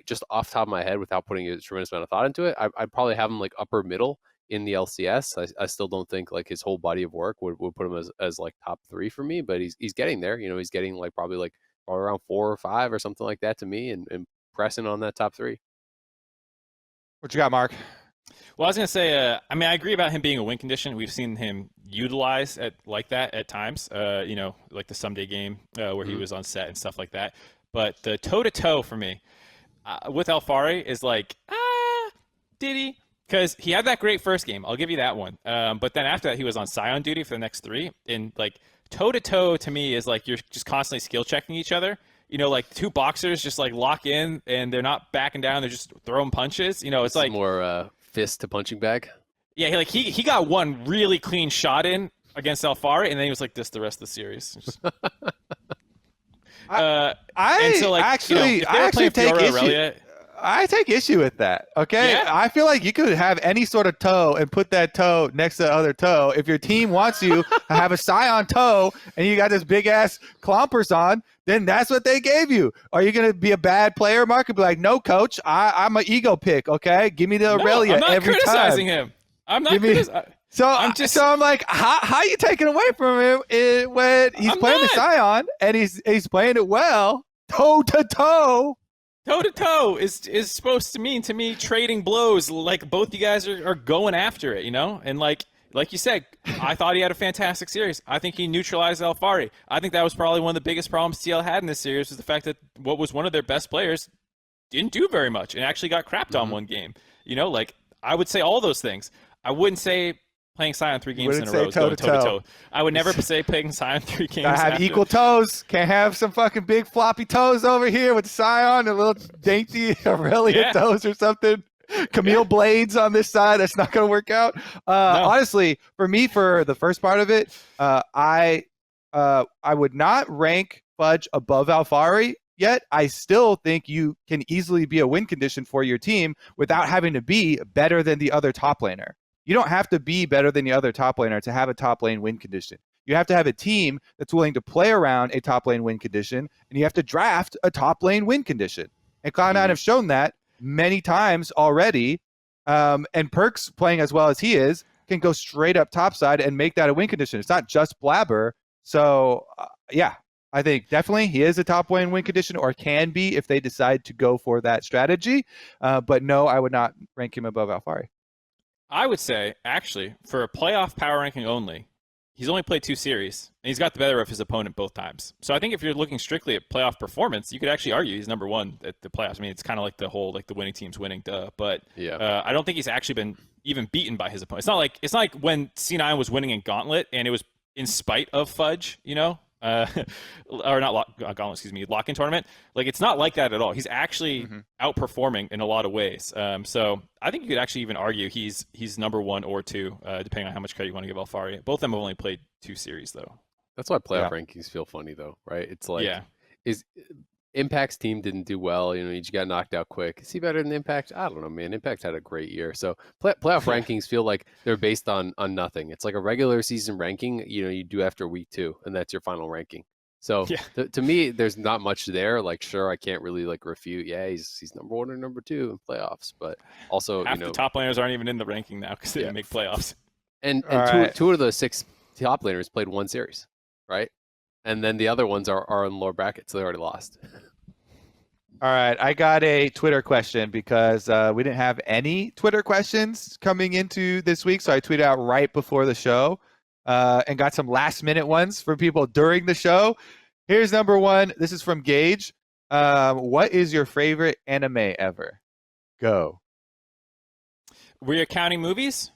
just off the top of my head, without putting a tremendous amount of thought into it, I'd probably have him like upper middle in the LCS. I still don't think like his whole body of work would put him as like top 3 for me, but he's getting there. He's getting like probably around 4 or 5 or something like that to me, and pressing on that top 3. What you got, Mark? Well, I was going to say, I agree about him being a win condition. We've seen him utilize like that at times, like the Someday game where he was on set and stuff like that. But the toe-to-toe for me with Alphari is like, did he? Because he had that great first game. I'll give you that one. But then after that, he was on Scion duty for the next 3. And like toe-to-toe to me is like you're just constantly skill checking each other. Like 2 boxers just like lock in and they're not backing down. They're just throwing punches. It's like more fist to punching bag. Yeah, he got one really clean shot in against Alphari, and then he was like this the rest of the series. I take issue with that. Okay, yeah. I feel like you could have any sort of toe and put that toe next to the other toe. If your team wants you to have a Scion toe and you got this big ass clompers on, then that's what they gave you. Are you gonna be a bad player, Mark? And be like, no, coach, I'm an ego pick. Okay, give me the Aurelia every time. I'm not criticizing him. I'm not criticizing. So I'm like, how are you taking away from him when he's playing the Scion and he's playing it well, toe to toe? Toe to toe is supposed to mean to me trading blows. Like both you guys are going after it, and like you said, I thought he had a fantastic series. I think he neutralized Alphari. I think that was probably one of the biggest problems TL had in this series was the fact that what was one of their best players didn't do very much and actually got crapped on one game. Like I would say all those things. I wouldn't say playing Scion 3 games in a row is going toe to toe. I would never say playing Scion 3 games. I have equal toes. Can't have some fucking big floppy toes over here with Scion and little dainty Aurelia toes or something. Camille blades on this side. That's not going to work out. No. Honestly, for me, for the first part of it, I would not rank Fudge above Alphari yet. I still think you can easily be a win condition for your team without having to be better than the other top laner. You don't have to be better than the other top laner to have a top lane win condition. You have to have a team that's willing to play around a top lane win condition, and you have to draft a top lane win condition. And Cloud9 have shown that many times already. And Perks, playing as well as he is, can go straight up topside and make that a win condition. It's not just Blabber. So, I think definitely he is a top lane win condition, or can be if they decide to go for that strategy. But no, I would not rank him above Alphari. I would say, actually, for a playoff power ranking only, he's only played 2 series, and he's got the better of his opponent both times. So I think if you're looking strictly at playoff performance, you could actually argue he's number 1 at the playoffs. I mean, it's kind of like the whole, like the winning team's winning, but I don't think he's actually been even beaten by his opponent. It's not like when C9 was winning in Gauntlet, and it was in spite of Fudge, or not Gauntlet, excuse me, Lock-in tournament. Like, it's not like that at all. He's actually outperforming in a lot of ways. So I think you could actually even argue he's number 1 or 2, depending on how much credit you want to give Alphari. Both of them have only played 2 series, though. That's why playoff rankings feel funny, though, right? It's like, is Impact's team didn't do well. You just got knocked out quick. Is he better than Impact? I don't know, man. Impact had a great year. So playoff rankings feel like they're based on nothing. It's like a regular season ranking, you do after week 2, and that's your final ranking. So to me, there's not much there. Like, sure, I can't really refute. Yeah, he's number 1 or number 2 in playoffs, but also half the top laners aren't even in the ranking now because they didn't make playoffs. And two of the 6 top laners played 1 series, right? And then the other ones are in lower brackets. So they already lost. All right. I got a Twitter question because we didn't have any Twitter questions coming into this week. So I tweeted out right before the show and got some last minute ones from people during the show. Here's number 1. This is from Gage. What is your favorite anime ever? Go. Were you counting movies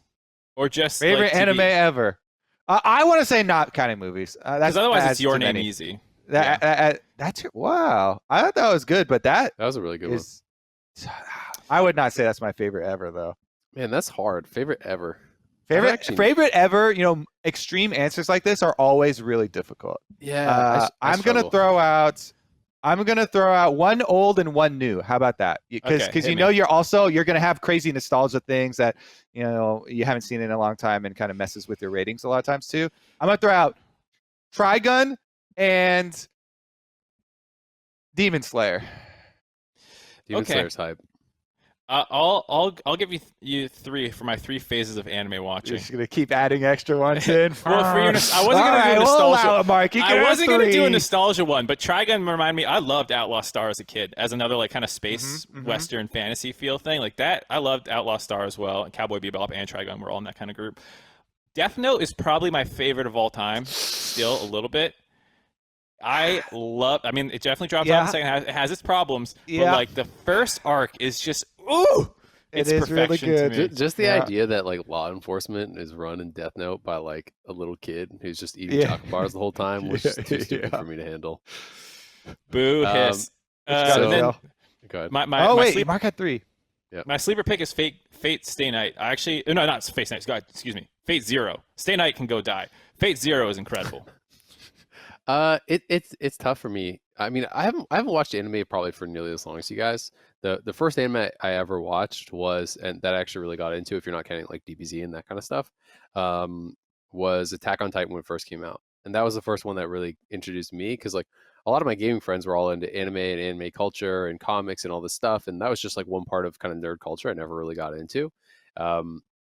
or just favorite anime ever? I want to say not counting movies. Because otherwise it's Your Name easy. That's wow. I thought that was good, but that was a really good one. I would not say that's my favorite ever, though. Man, that's hard. Favorite ever. Favorite ever. Extreme answers like this are always really difficult. Yeah, I'm gonna throw out one old and one new. How about that? Because you're gonna have crazy nostalgia things that you haven't seen in a long time and kind of messes with your ratings a lot of times too. I'm gonna throw out Trigun and Demon Slayer. Demon Slayer's hype. I'll give you 3 for my 3 phases of anime watching. You're just gonna keep adding extra ones in. Well, I wasn't gonna do a nostalgia. I wasn't gonna do a nostalgia one, but Trigun reminded me. I loved Outlaw Star as a kid, as another kind of space western fantasy feel thing like that. I loved Outlaw Star as well, and Cowboy Bebop and Trigun were all in that kind of group. Death Note is probably my favorite of all time, still a little bit. It definitely drops off in the second half. It has its problems, but the first arc is just it's perfection really to good. me. Just the idea that law enforcement is run in Death Note by a little kid who's just eating chocolate bars the whole time was just too stupid for me to handle. Boo hiss. Go ahead. Mark had 3. Yeah. My sleeper pick is Fate Stay Night. Not Fate Night. God, excuse me. Fate Zero. Stay Night can go die. Fate Zero is incredible. It's tough for me. I mean, I haven't watched anime probably for nearly as long as you guys. The first anime I ever watched and that I actually really got into, if you're not counting DBZ and that kind of stuff, was Attack on Titan when it first came out, and that was the first one that really introduced me because a lot of my gaming friends were all into anime and anime culture and comics and all this stuff, and that was just one part of kind of nerd culture I never really got into. A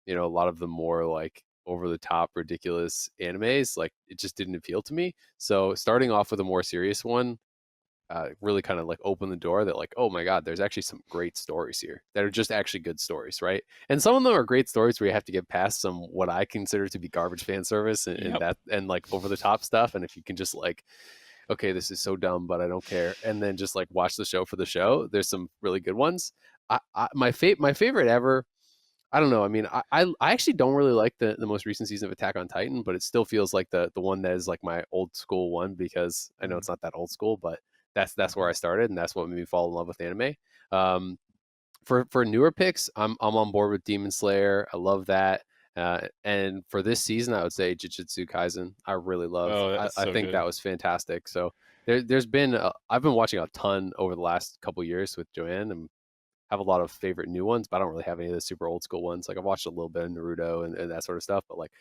lot of the more over the top, ridiculous animes, like it just didn't appeal to me. So starting off with a more serious one really kind of like opened the door that like, oh my God, there's actually some great stories here that are just actually good stories, right? And some of them are great stories where you have to get past some what I consider to be garbage fan service and like over the top stuff. And if you can just like, okay, this is so dumb, but I don't care, and then just like watch the show for the show, there's some really good ones. My favorite ever, I don't know. I mean, I actually don't really like the most recent season of Attack on Titan, but it still feels like the one that is like my old school one, because I know it's not that old school, but that's where I started, and that's what made me fall in love with anime. For newer picks, I'm on board with Demon Slayer. I love that. And for this season, I would say Jujutsu Kaisen. I really love. I think that was fantastic. So there's been I've been watching a ton over the last couple years with Joanne, and have a lot of favorite new ones, but I don't really have any of the super old school ones. Like I've watched a little bit of Naruto and that sort of stuff, but like,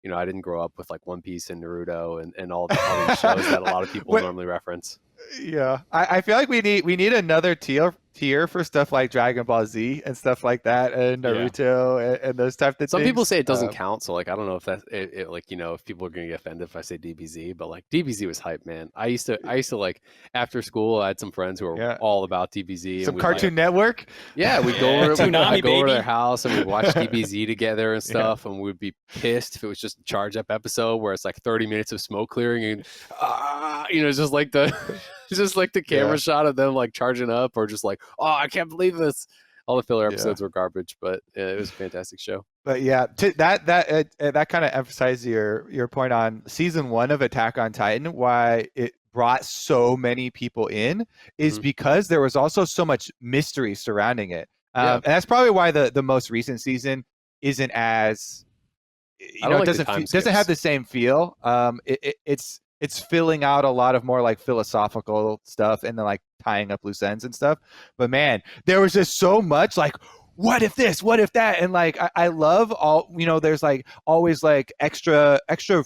you know, I didn't grow up with like One Piece and Naruto and all these shows that a lot of people normally reference. Yeah, I feel like we need another tier for stuff like Dragon Ball Z and stuff like that, and Naruto and those type of things. Some people say it doesn't count, so like I don't know if that's it, like, you know, if people are gonna get offended if I say DBZ, but like DBZ was hype, man. I used to like after school, I had some friends who were all about DBZ. Some Cartoon Network. Yeah, we'd go over to their house and we'd watch DBZ together and stuff, and we'd be pissed if it was just a charge up episode where it's like 30 minutes of smoke clearing and you know, just like the just like the camera shot of them like charging up, or just like, oh, I can't believe this. All the filler episodes were garbage, but it was a fantastic show. But yeah, that kind of emphasizes your point on season 1 of Attack on Titan, why it brought so many people in is because there was also so much mystery surrounding it. And that's probably why the most recent season isn't as, you know, it doesn't have the same feel. It's filling out a lot of more like philosophical stuff and then like tying up loose ends and stuff. But man, there was just so much like, what if this, what if that? And like, I love all, you know, there's like always like extra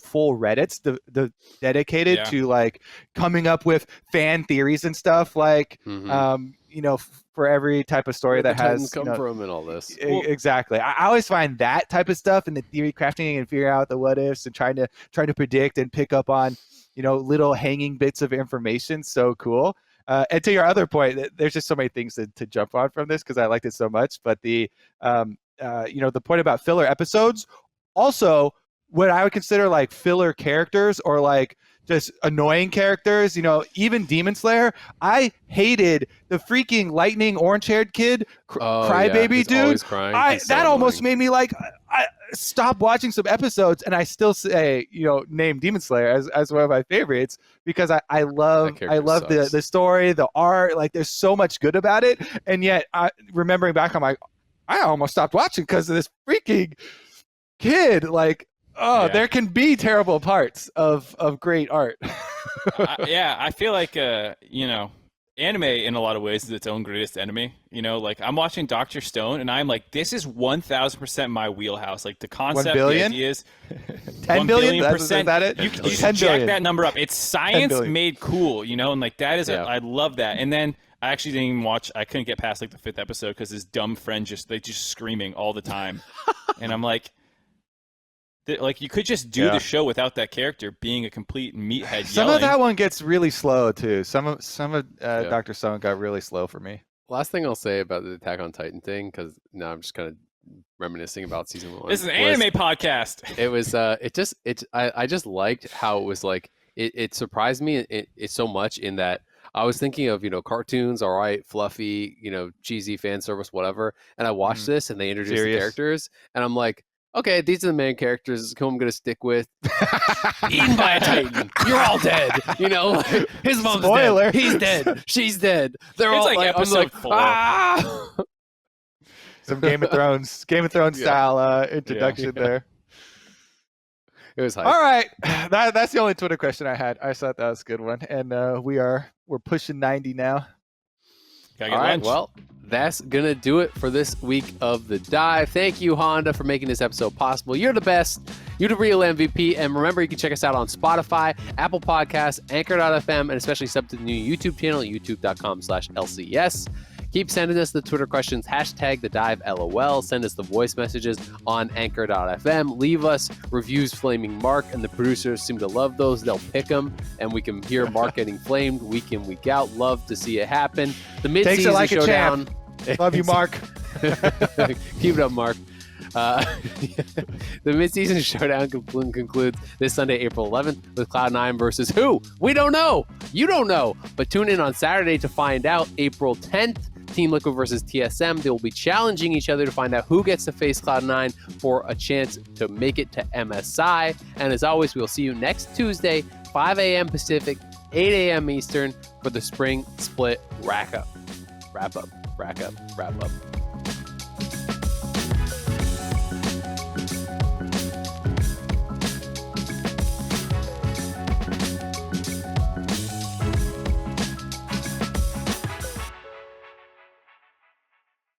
full Reddits the dedicated to like coming up with fan theories and stuff, like, you know, for every type of story that has come from and all this. Exactly. I always find that type of stuff in the theory crafting and figuring out the what ifs and trying to predict and pick up on, you know, little hanging bits of information. So cool. And to your other point, there's just so many things to jump on from this because I liked it so much. But the, you know, the point about filler episodes, also what I would consider like filler characters or like just annoying characters, you know, even Demon Slayer, I hated the freaking lightning orange-haired kid, crybaby dude. That almost made me like stop watching some episodes, and I still say, you know, name Demon Slayer as one of my favorites because I love the story, the art, like there's so much good about it, and yet remembering back, I'm like, I almost stopped watching because of this freaking kid, like. There can be terrible parts of great art. I feel like, you know, anime in a lot of ways is its own greatest enemy. You know, like I'm watching Dr. Stone and I'm like, this is 1,000% my wheelhouse. Like the concept, the ideas. 10 billion? Is that it? You should jack that number up. It's science made cool, you know, and like that is, I love that. And then I actually didn't even watch, I couldn't get past like the 5th episode because this dumb friend just screaming all the time. And I'm like, you could just do the show without that character being a complete meathead. Some of that one gets really slow too. Some of Dr. Stone got really slow for me. Last thing I'll say about the Attack on Titan thing, because now I'm just kind of reminiscing about season 1. This is an anime podcast. It was I just liked how it was like it surprised me it so much in that I was thinking of, you know, cartoons, all right, fluffy, you know, cheesy fan service, whatever. And I watched this and they introduced the characters and I'm like, okay, these are the main characters who I'm going to stick with. Eaten by a Titan. You're all dead. You know, his mom's dead. He's dead. She's dead. They're all like episode 4. Ah! Some Game of Thrones style introduction there. It was hype. All right, that's the only Twitter question I had. I thought that was a good one, and we're pushing 90 now. All right, well, that's going to do it for this week of The Dive. Thank you, Honda, for making this episode possible. You're the best. You're the real MVP. And remember, you can check us out on Spotify, Apple Podcasts, Anchor.fm, and especially sub to the new YouTube channel at youtube.com/LCS. Keep sending us the Twitter questions, hashtag the dive LOL. Send us the voice messages on anchor.fm. Leave us reviews flaming Mark, and the producers seem to love those. They'll pick them, and we can hear Mark getting flamed week in, week out. Love to see it happen. The Mid-Season like Showdown. Love you, Mark. Keep it up, Mark. The Mid-Season Showdown concludes this Sunday, April 11th, with Cloud9 versus who? We don't know. You don't know. But tune in on Saturday to find out. April 10th, Team Liquid versus TSM. They will be challenging each other to find out who gets to face Cloud9 for a chance to make it to MSI. And as always, we'll see you next Tuesday, 5 a.m. Pacific, 8 a.m. Eastern, for the Spring Split Wrap Up.